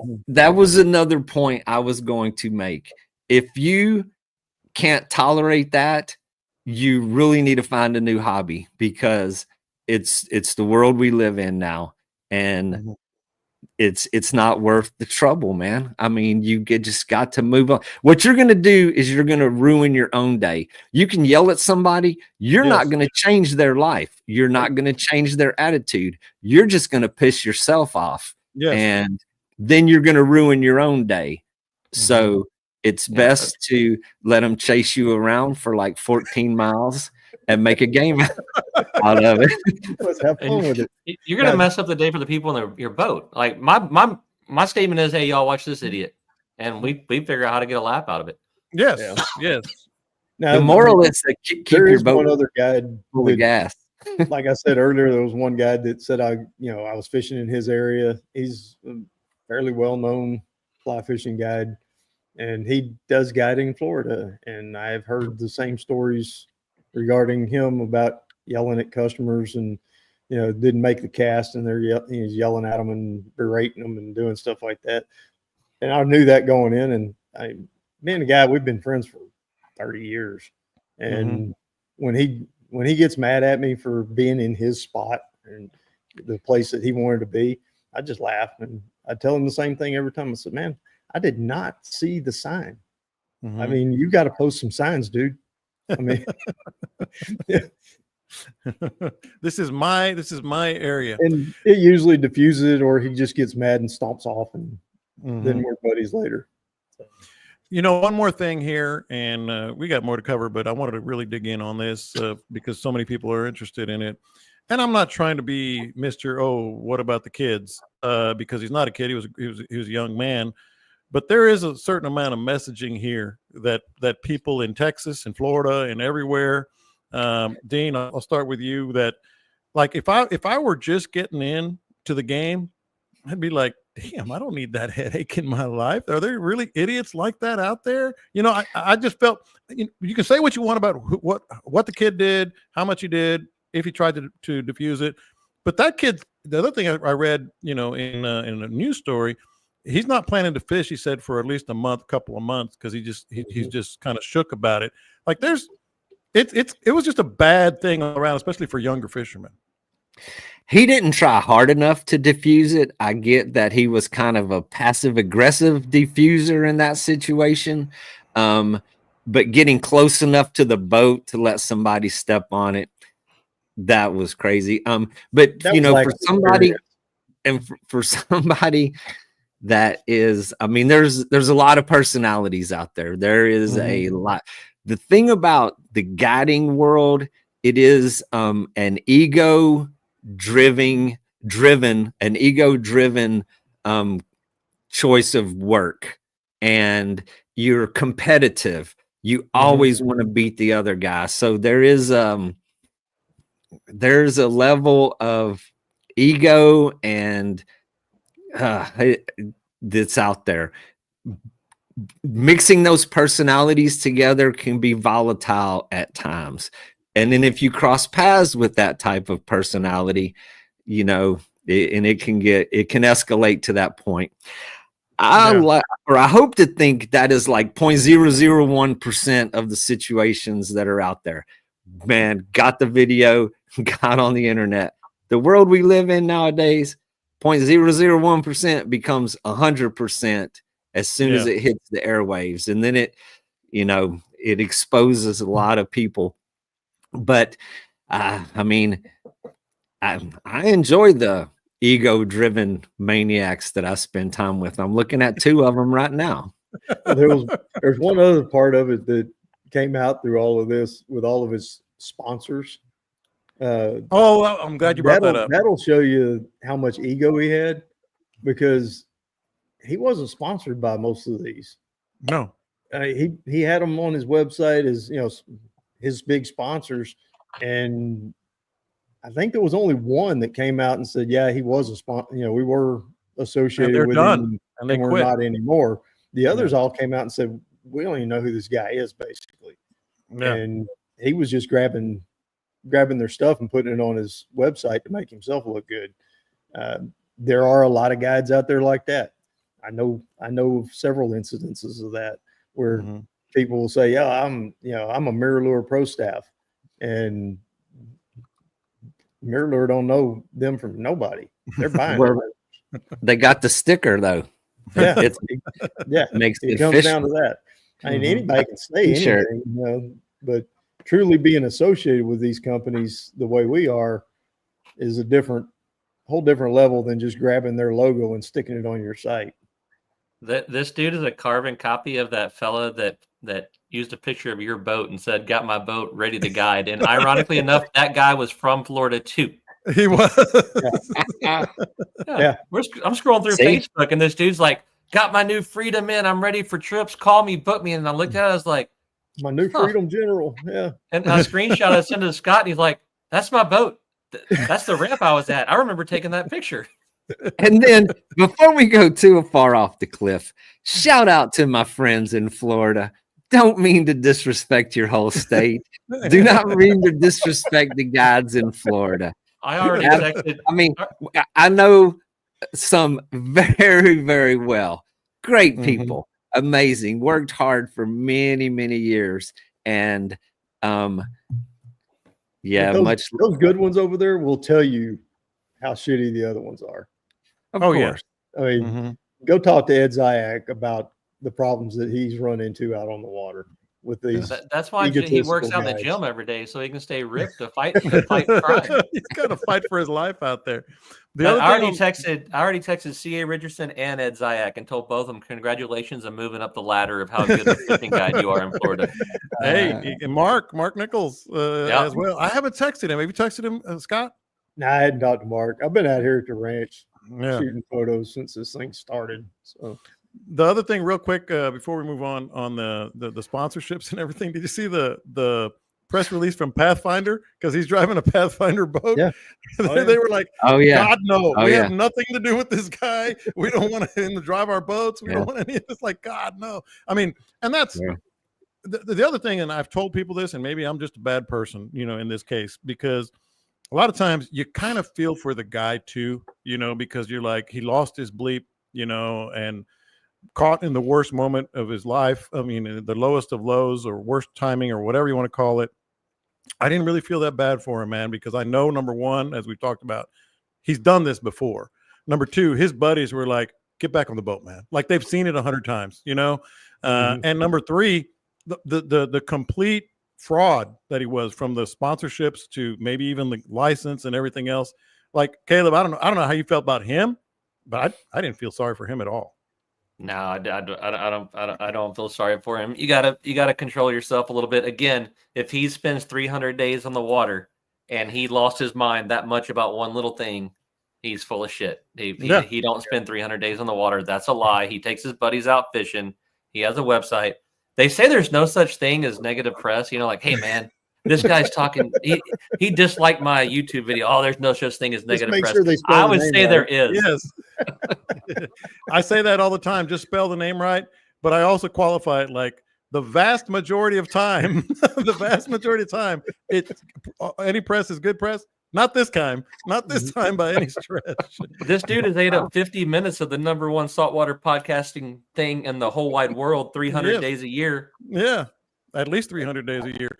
was another point I was going to make. If you can't tolerate that, you really need to find a new hobby, because it's the world we live in now, and it's not worth the trouble, man. I mean, just got to move on. What you're going to do is you're going to ruin your own day. You can yell at somebody. You're not going to change their life. You're not going to change their attitude. You're just going to piss yourself off. And then you're going to ruin your own day. So it's best to let them chase you around for like 14 miles and make a game out of it. Let's have fun with it. You're going to mess up the day for the people in your boat. Like my statement is, hey, y'all watch this idiot. And we figure out how to get a lap out of it. Yes. Yes. Now, the moral is to keep your boat one other guide full of gas. Like I said earlier, there was one guy that said I was fishing in his area. He's a fairly well-known fly fishing guide, and he does guiding in Florida. And I have heard the same stories regarding him about yelling at customers and didn't make the cast, and he's yelling at them and berating them and doing stuff like that. And I knew that going in, and me and the guy, we've been friends for 30 years. And when he gets mad at me for being in his spot and the place that he wanted to be, I just laugh, and I tell him the same thing every time. I said, man, I did not see the sign. I mean, you got to post some signs, dude. I mean, this is my area. And it usually diffuses it, or he just gets mad and stomps off, and then we're buddies later. One more thing here, and we got more to cover, but I wanted to really dig in on this because so many people are interested in it. And I'm not trying to be Mr. Oh, what about the kids? Because he's not a kid. He was a young man. But there is a certain amount of messaging here that people in Texas and Florida and everywhere. Dean, I'll start with you. That, like, if I were just getting in to the game, I'd be like, damn, I don't need that headache in my life. Are there really idiots like that out there? I just felt, you can say what you want about what the kid did, how much he did, if he tried to diffuse it. But that kid, the other thing I read, in a news story, he's not planning to fish, he said, for at least couple of months, because he's just kind of shook about it. Like, it was just a bad thing all around, especially for younger fishermen. He didn't try hard enough to diffuse it. I get that he was kind of a passive aggressive diffuser in that situation. But getting close enough to the boat to let somebody step on it, that was crazy. But for somebody, and for somebody that is, I mean, there's a lot of personalities out there. There is a lot. The thing about the guiding world, it is an ego-driven choice of work, and you're competitive. You always want to beat the other guy. So there's a level of ego and that's out there. Mixing those personalities together can be volatile at times. And then if you cross paths with that type of personality, it can escalate to that point. I hope to think that is like 0.001% of the situations that are out there. Man, got the video, got on the internet. The world we live in nowadays, 0.001% becomes 100% as soon as it hits the airwaves. And then it exposes a lot of people. But I mean, I enjoy the ego-driven maniacs that I spend time with. I'm looking at two of them right now. There's one other part of it that came out through all of this with all of his sponsors. I'm glad you brought that up. That'll show you how much ego he had, because he wasn't sponsored by most of these. No, he had them on his website as his big sponsors, and I think there was only one that came out and said, yeah, he was a sponsor. We were associated with him, and they we're quit. not anymore. The others all came out and said, we don't even know who this guy is, basically. Yeah. And he was just grabbing their stuff and putting it on his website to make himself look good. There are a lot of guides out there like that. I know of several incidences of that where people will say, yeah, I'm a Mirror Lure pro staff, and Mirror Lure don't know them from nobody. They're buying it. They got the sticker though. Yeah, makes it comes official. down to that. I mean, anybody can say anything, but truly being associated with these companies the way we are is a whole different level than just grabbing their logo and sticking it on your site. This dude is a carbon copy of that fella that used a picture of your boat and said, "Got my boat ready to guide." And ironically enough, that guy was from Florida too. He was. Yeah. I'm scrolling through Facebook, and this dude's like, "Got my new Freedom in. I'm ready for trips. Call me, book me." And I looked at it, I was like, my new Freedom General. Yeah. And I screenshot I sent it to Scott, and he's like, "That's my boat. That's the ramp I was at. I remember taking that picture." And then before we go too far off the cliff, shout out to my friends in Florida. Don't mean to disrespect your whole state. Do not mean to disrespect the guides in Florida. I already texted. I mean, I know some very, very well. Great people, amazing, worked hard for many, many years. And those good ones over there will tell you how shitty the other ones are. Of course. I mean, go talk to Ed Zayak about the problems that he's run into out on the water with these. That's why he works out in the gym every day so he can stay ripped to fight crime. He's got to fight for his life out there. I already texted C.A. Richardson and Ed Zayak and told both of them congratulations on moving up the ladder of how good a fishing guide you are in Florida. Hey, and Mark Nichols as well. I haven't texted him. Have you texted him, Scott? No, I hadn't talked to Mark. I've been out here at the ranch shooting photos since this thing started. So the other thing, real quick, before we move on the sponsorships and everything, did you see the press release from Pathfinder? Because he's driving a Pathfinder boat. Yeah. They were like, "Oh yeah, God no, we have nothing to do with this guy. We don't want him to drive our boats. We don't want any of this." Like, God no. I mean, and that's the other thing. And I've told people this, and maybe I'm just a bad person, in this case, because a lot of times you kind of feel for the guy too, because you're like, he lost his bleep, and caught in the worst moment of his life. I mean, the lowest of lows or worst timing or whatever you want to call it. I didn't really feel that bad for him, man, because I know, number one, as we talked about, he's done this before. Number two, his buddies were like, get back on the boat, man. Like they've seen it 100 times, and number three, the complete fraud that he was, from the sponsorships to maybe even the license and everything else. Like, Caleb, I don't know how you felt about him, but I didn't feel sorry for him at all. No, I don't feel sorry for him. You gotta control yourself a little bit. Again, if he spends 300 days on the water and he lost his mind that much about one little thing, he's full of shit. He don't spend 300 days on the water. That's a lie. He takes his buddies out fishing. He has a website. They say there's no such thing as negative press. Like, hey man, this guy's talking. He disliked my YouTube video. Oh, there's no such thing as negative press. Sure I would say there is. Yes. I say that all the time. Just spell the name right. But I also qualify it like the vast majority of time. It's any press is good press. Not this time. Not this time by any stretch. This dude has ate up 50 minutes of the #1 saltwater podcasting thing in the whole wide world, 300 days a year. Yeah. At least 300 days a year.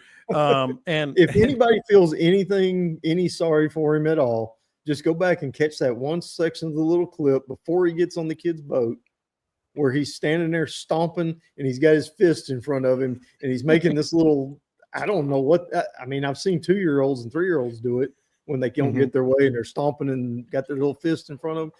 And if anybody feels any sorry for him at all, just go back and catch that one section of the little clip before he gets on the kid's boat, where he's standing there stomping and he's got his fist in front of him and he's making this little, I don't know what, I mean, I've seen 2-year-olds and 3-year-olds do it when they don't get their way and they're stomping and got their little fist in front of them.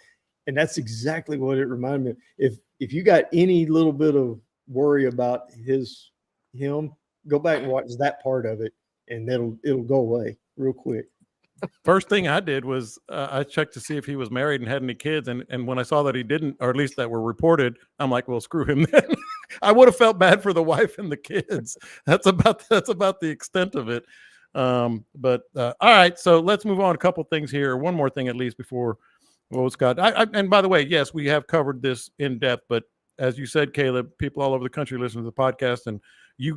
And that's exactly what it reminded me of. If you got any little bit of worry about him, go back and watch that part of it and it'll go away real quick. First thing I did was I checked to see if he was married and had any kids. And when I saw that he didn't, or at least that were reported, I'm like, well, screw him then. I would have felt bad for the wife and the kids. That's about the extent of it. But all right, so let's move on. A couple things here. One more thing, at least, before Scott. And by the way, yes, we have covered this in depth, but as you said, Caleb, people all over the country listen to the podcast, and you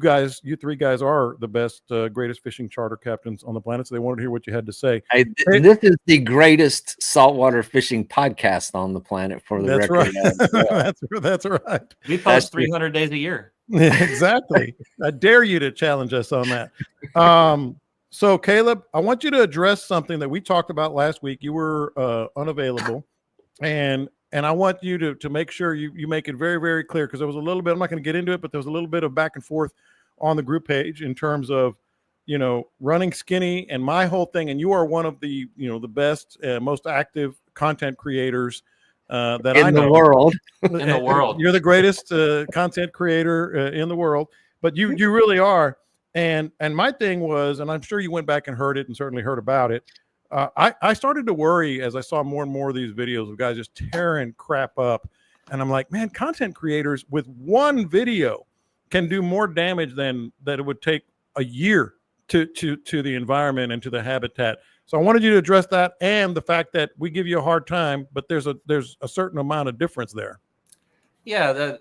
three guys are the best, greatest fishing charter captains on the planet. So they wanted to hear what you had to say. This is the greatest saltwater fishing podcast on the planet, for the record. Right. That's right. We post 300 days a year. Yeah, exactly. I dare you to challenge us on that. So Caleb, I want you to address something that we talked about last week. You were unavailable, and I want you to make sure you make it very, very clear, because there was a little bit, I'm not going to get into it, but there was a little bit of back and forth on the group page in terms of, running skinny and my whole thing. And you are one of the, the best, most active content creators that I know. In the world. In the world. You're the greatest content creator in the world, but you really are. And my thing was, and I'm sure you went back and heard it and certainly heard about it. I started to worry as I saw more and more of these videos of guys just tearing crap up. And I'm like, man, content creators with one video can do more damage than that it would take a year to the environment and to the habitat. So I wanted you to address that, and the fact that we give you a hard time, but there's a certain amount of difference there. Yeah,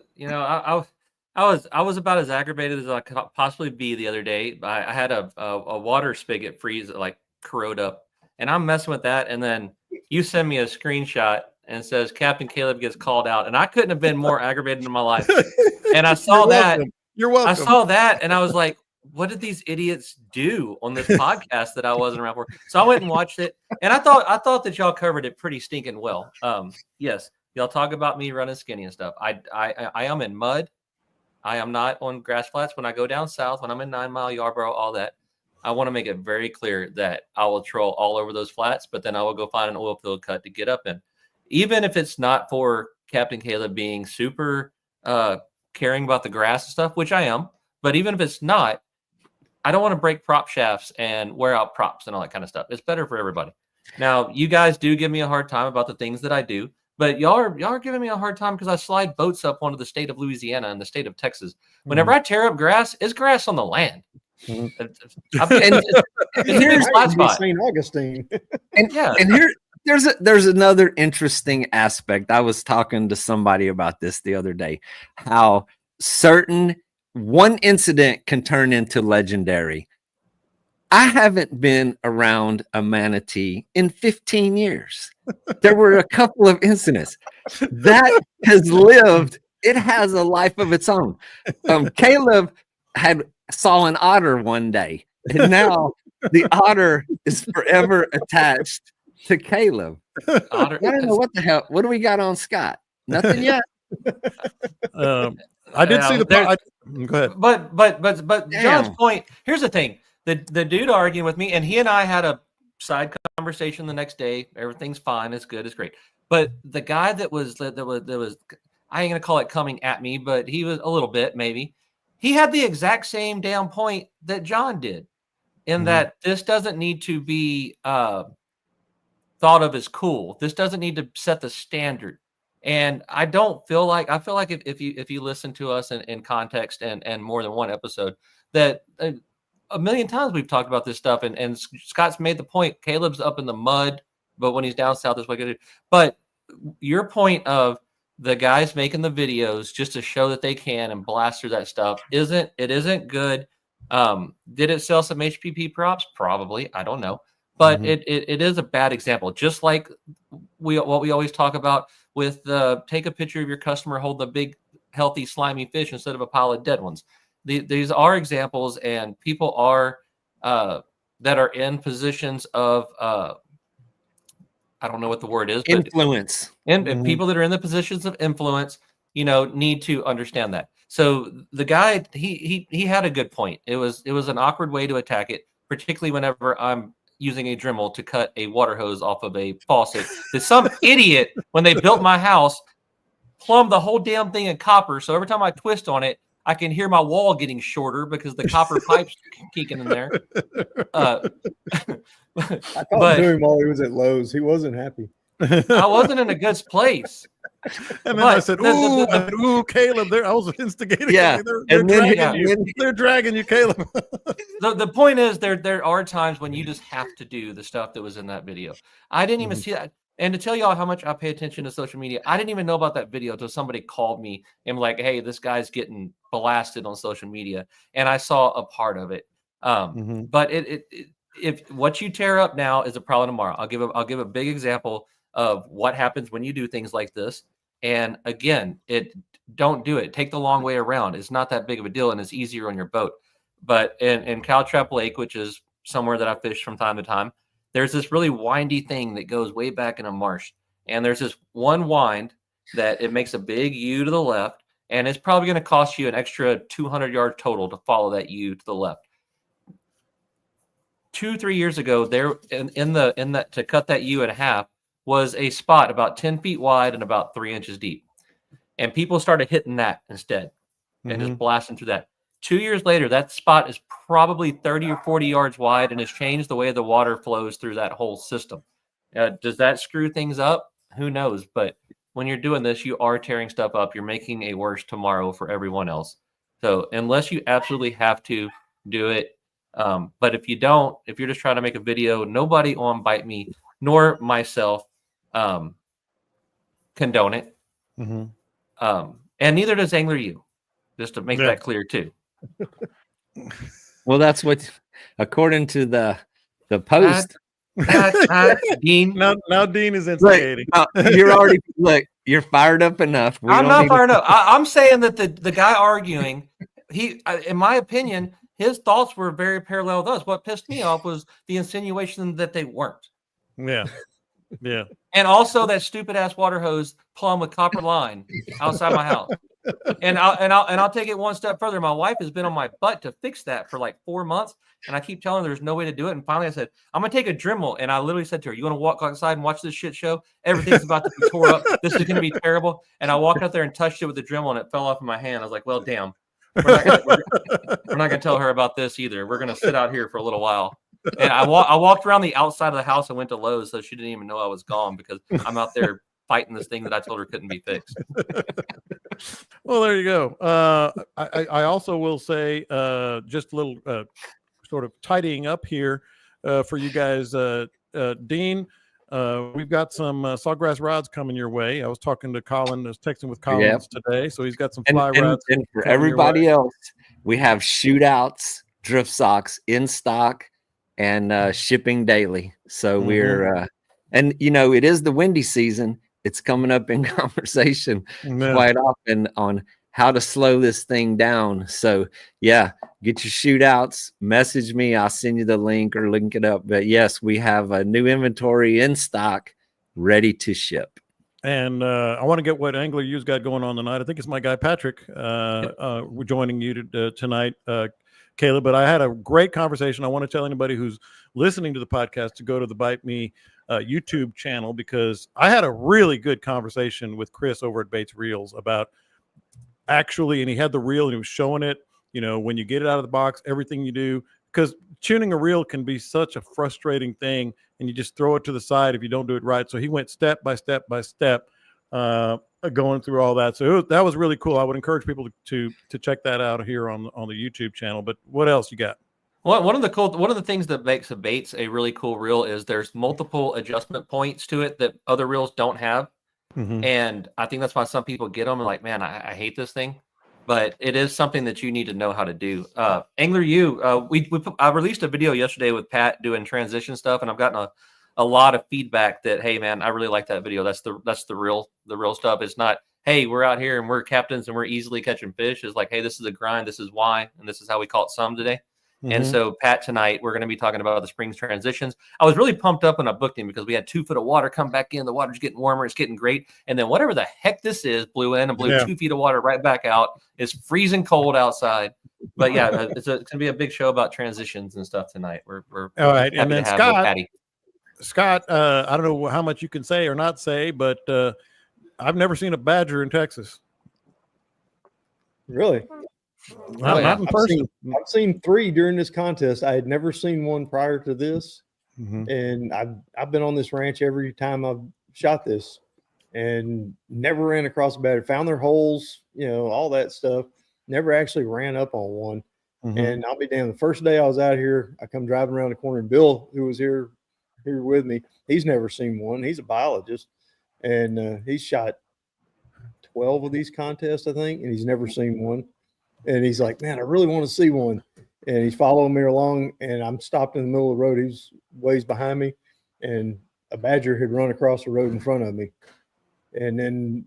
I was about as aggravated as I could possibly be the other day. I had a water spigot freeze, like corrode up and I'm messing with that, and then you send me a screenshot and it says Captain Caleb gets called out, and I couldn't have been more aggravated in my life. And I saw that. You're welcome. I saw that, and I was like, what did these idiots do on this podcast that I wasn't around for? So I went and watched it, and I thought that y'all covered it pretty stinking well. Yes, y'all talk about me running skinny and stuff. I am in mud. I am not on grass flats. When I go down south, when I'm in 9 Mile, Yarborough, all that, I want to make it very clear that I will troll all over those flats, but then I will go find an oil field cut to get up in. Even if it's not for Captain Caleb being super caring about the grass and stuff, which I am, but even if it's not, I don't want to break prop shafts and wear out props and all that kind of stuff. It's better for everybody. Now, you guys do give me a hard time about the things that I do, but y'all are giving me a hard time because I slide boats up onto the state of Louisiana and the state of Texas. Whenever I tear up grass, it's grass on the land. And Here's flat spot. St. Augustine. And here there's another interesting aspect. I was talking to somebody about this the other day, how one incident can turn into legendary. I haven't been around a manatee in 15 years. There were a couple of incidents that has lived. It has a life of its own. Caleb saw an otter one day, and now the otter is forever attached to Caleb. Otter, I don't know what the hell. What do we got on Scott? Nothing yet. I did see the. Go ahead. But John's point. Here's the thing: the dude arguing with me, and he and I had a side conversation the next day. Everything's fine. It's good. It's great. But the guy that was I ain't gonna call it coming at me, but he was a little bit maybe. He had the exact same damn point that John did, in that this doesn't need to be thought of as cool. This doesn't need to set the standard. And I feel like if you listen to us in context and more than one episode, that a million times we've talked about this stuff. And Scott's made the point, Caleb's up in the mud, but when he's down south, that's what I do. But your point of the guys making the videos just to show that they can and blast through that stuff isn't good. Did it sell some HPP props? Probably. I don't know. But it is a bad example. Just like what we always talk about with take a picture of your customer, hold the big, healthy, slimy fish instead of a pile of dead ones. These are examples, and people are that are in positions of I don't know what the word is, but influence. And people that are in the positions of influence, need to understand that. So the guy, he had a good point. It was an awkward way to attack it, particularly whenever I'm using a Dremel to cut a water hose off of a faucet. That some idiot, when they built my house, plumbed the whole damn thing in copper. So every time I twist on it, I can hear my wall getting shorter because the copper pipe's kicking in there. I talked to him while he was at Lowe's. He wasn't happy. I wasn't in a good place. And then I said, "Ooh, Caleb!" I was instigating. Yeah, they're dragging you, Caleb. The point is, there are times when you just have to do the stuff that was in that video. I didn't even see that. And to tell y'all how much I pay attention to social media, I didn't even know about that video until somebody called me and like, "Hey, this guy's getting blasted on social media," and I saw a part of it. But if what you tear up now is a problem tomorrow, I'll give a big example of what happens when you do things like this. And again, don't do it. Take the long way around. It's not that big of a deal, and it's easier on your boat. But in Caltrap Lake, which is somewhere that I fish from time to time, there's this really windy thing that goes way back in a marsh. And there's this one wind that it makes a big U to the left, and it's probably going to cost you an extra 200 yards total to follow that U to the left. 2-3 years ago, there in that to cut that U in half was a spot about 10 feet wide and about 3 inches deep. And people started hitting that instead and just blasting through that. 2 years later, that spot is probably 30 or 40 yards wide and has changed the way the water flows through that whole system. Does that screw things up? Who knows? But when you're doing this, you are tearing stuff up. You're making a worse tomorrow for everyone else. So unless you absolutely have to do it, but if you don't, if you're just trying to make a video, nobody on Bite Me nor myself condone it. And neither does Angler U, just to make that clear too. Well, that's what, according to the post, Dean. Now Dean is instigating. You're fired up enough. I'm not fired up. I'm saying that the guy arguing, in my opinion, his thoughts were very parallel with us. What pissed me off was the insinuation that they weren't. Yeah. And also that stupid ass water hose plumb with copper line outside my house. And I'll take it one step further. My wife has been on my butt to fix that for like 4 months, and I keep telling her there's no way to do it. And finally, I said, "I'm gonna take a Dremel," and I literally said to her, "You want to walk outside and watch this shit show? Everything's about to be tore up. This is gonna be terrible." And I walked out there and touched it with the Dremel, and it fell off in my hand. I was like, "Well, damn, we're not gonna tell her about this either. We're gonna sit out here for a little while." And I walked around the outside of the house and went to Lowe's, so she didn't even know I was gone because I'm out there fighting this thing that I told her couldn't be fixed. Well, there you go. I also will say just a little sort of tidying up here for you guys. Dean, we've got some sawgrass rods coming your way. I was talking to Colin, I was texting with Collins today, so he's got some fly rods. And for everybody else, we have shootouts, drift socks in stock and shipping daily. So we're and it is the windy season. It's coming up in conversation quite often on how to slow this thing down. So yeah, get your shootouts, message me. I'll send you the link or link it up. But yes, we have a new inventory in stock ready to ship. And I want to get what angler you've got going on tonight. I think it's my guy, Patrick, joining you tonight, Caleb. But I had a great conversation. I want to tell anybody who's listening to the podcast to go to the Bite Me YouTube channel, because I had a really good conversation with Chris over at Bates Reels about actually, and he had the reel and he was showing it, when you get it out of the box, everything you do, because tuning a reel can be such a frustrating thing and you just throw it to the side if you don't do it right. So he went step by step by step going through all that. So that was really cool. I would encourage people to check that out here on the YouTube channel. But what else you got? Well, one of the things that makes a Bates a really cool reel is there's multiple adjustment points to it that other reels don't have. And I think that's why some people get them and like, man, I hate this thing, but it is something that you need to know how to do. Angler U, I released a video yesterday with Pat doing transition stuff, and I've gotten a lot of feedback that, hey man, I really like that video. That's the real stuff. It's not, hey, we're out here and we're captains and we're easily catching fish. It's like, hey, this is a grind, this is why, and this is how we caught some today. And so Pat, tonight, we're going to be talking about the spring transitions. I was really pumped up when I booked him because we had 2 foot of water come back in. The water's getting warmer. It's getting great. And then whatever the heck this is blew in and blew 2 feet of water right back out. It's freezing cold outside. But yeah, it's going to be a big show about transitions and stuff tonight. We're all right. And then Scott, I don't know how much you can say or not say, but I've never seen a badger in Texas. Really? Not in person. I've seen 3 during this contest. I had never seen one prior to this, and I've been on this ranch every time I've shot this, and never ran across a badger. Found their holes, all that stuff. Never actually ran up on one. And I'll be damned. The first day I was out here, I come driving around the corner, and Bill, who was here with me, he's never seen one. He's a biologist, and he's shot 12 of these contests, I think, and he's never seen one. And he's like, man, I really want to see one. And he's following me along, and I'm stopped in the middle of the road. He's ways behind me, and a badger had run across the road in front of me. And then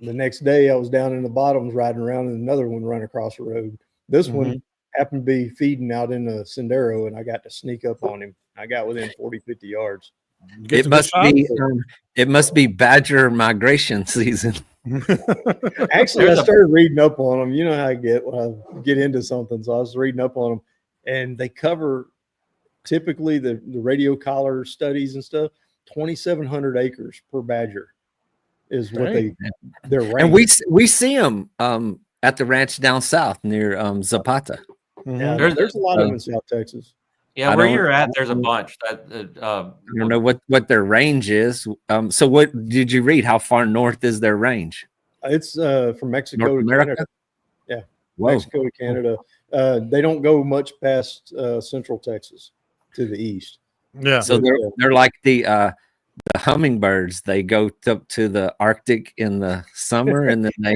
the next day I was down in the bottoms riding around, and another one ran across the road. This one happened to be feeding out in the Sendero, and I got to sneak up on him. I got within 40, 50 yards. It must be badger migration season. Actually, I started reading up on them. You know how I get when I get into something. So I was reading up on them, and they cover typically the radio collar studies and stuff. 2,700 acres per badger is what they're range. And we see them at the ranch down south near Zapata. Yeah, there's a lot of them in South Texas. Yeah, where you're at, there's a bunch. I don't know what their range is. So what did you read? How far north is their range? It's from Mexico to Canada. Yeah, Whoa. Mexico to Canada. They don't go much past Central Texas to the east. Yeah. So they're like the hummingbirds. They go up to the Arctic in the summer, and then I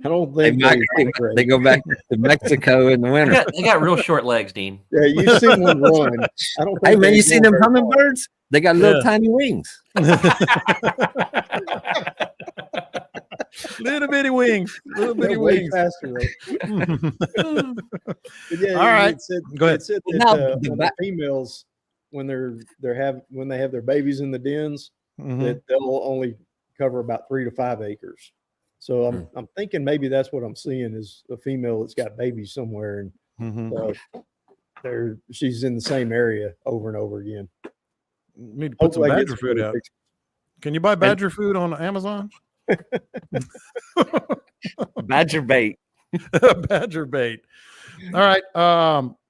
don't think they go back to Mexico in the winter. They got real short legs, Dean. Yeah, you've seen one run. Hey man, you seen them hummingbirds? They got little tiny wings. Little bitty wings. Little bitty They're way wings. faster though. But yeah, All right. It said, Go ahead. It said Well, that now, when the females, when they have their babies in the dens, that they'll only cover about 3 to 5 acres. So I'm thinking maybe that's what I'm seeing is a female that's got babies somewhere, and she's in the same area over and over again. Need to put some Hopefully I get badger some food better out. pictures. Can you buy badger food on Amazon? badger bait. Badger bait. All right.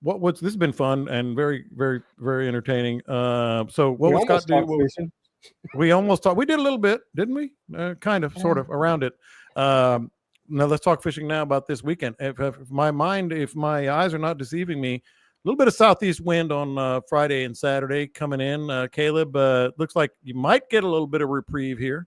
What's this has been fun and very, very, very entertaining. So what We was Scott almost do? talked fishing. We almost talked. We did a little bit, didn't we? Kind of, sort of around it. Now let's talk fishing now about this weekend. If my eyes are not deceiving me, a little bit of southeast wind on Friday and Saturday coming in. Caleb, looks like you might get a little bit of reprieve here.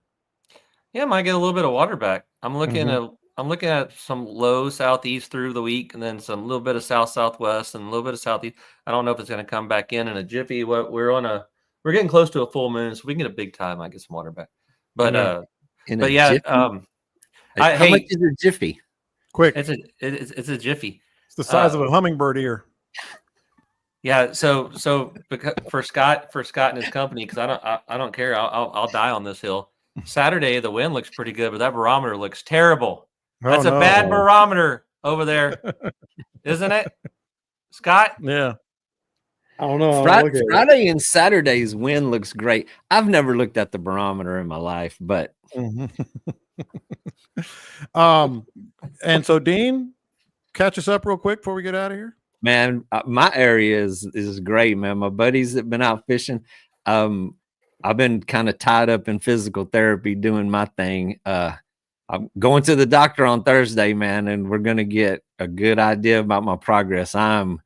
Yeah, might get a little bit of water back. I'm looking at some low southeast through the week, and then some little bit of southwest and a little bit of southeast. I don't know if it's going to come back in a jiffy. We're getting close to a full moon, so we can get a big time. I get some water back. But Jiffy? How much is a jiffy? Quick, it's a jiffy. It's the size of a hummingbird ear. Yeah. So because for Scott and his company, because I don't care. I'll die on this hill. Saturday the wind looks pretty good, but that barometer looks terrible. That's a bad barometer over there, isn't it, Scott? Yeah. I don't know. Friday and Saturday's wind looks great. I've never looked at the barometer in my life, but and so Dean, catch us up real quick before we get out of here. Man, my area is great, man. My buddies that been out fishing. I've been kind of tied up in physical therapy doing my thing. I'm going to the doctor on Thursday, man, and we're gonna get a good idea about my progress. I'm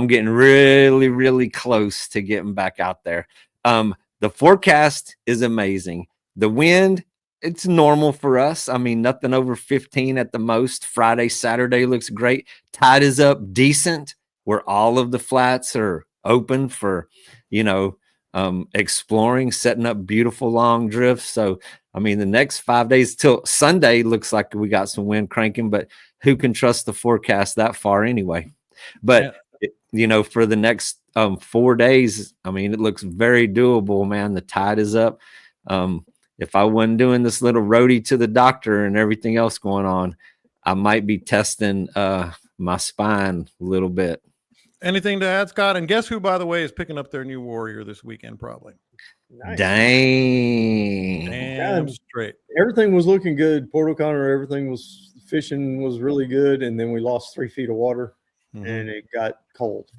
getting really, really close to getting back out there. The forecast is amazing. The wind, it's normal for us. I mean, nothing over 15 at the most. Friday, Saturday looks great. Tide is up decent where all of the flats are open for, exploring, setting up beautiful long drifts. So, I mean, the next 5 days till Sunday looks like we got some wind cranking, but who can trust the forecast that far anyway? But, for the next 4 days, I mean, it looks very doable, man. The tide is up. If I wasn't doing this little roadie to the doctor and everything else going on, I might be testing my spine a little bit. Anything to add, Scott? And guess who, by the way, is picking up their new Warrior this weekend? Probably. Nice. Damn straight. Everything was looking good. Port O'Connor, fishing was really good, and then we lost 3 feet of water, and it got cold.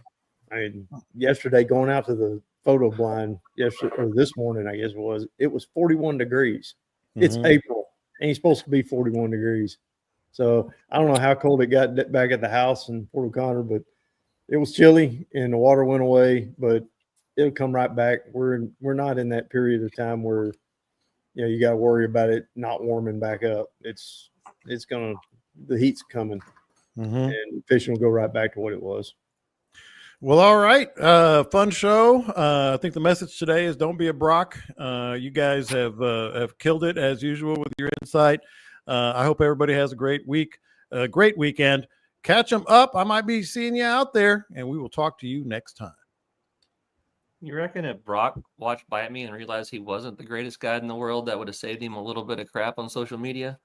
I mean, yesterday going out to the photo blind this morning, I guess it was 41 degrees. It's April, and it's supposed to be 41 degrees. So I don't know how cold it got back at the house in Port O'Connor, but it was chilly and the water went away, but it'll come right back. We're not in that period of time where you got to worry about it not warming back up. The heat's coming, and fishing will go right back to what it was. Well, all right. Fun show. I think the message today is don't be a Brock. You guys have killed it as usual with your insight. I hope everybody has a great week, a great weekend. Catch them up. I might be seeing you out there, and we will talk to you next time. You reckon if Brock watched Bite Me and realized he wasn't the greatest guy in the world, that would have saved him a little bit of crap on social media?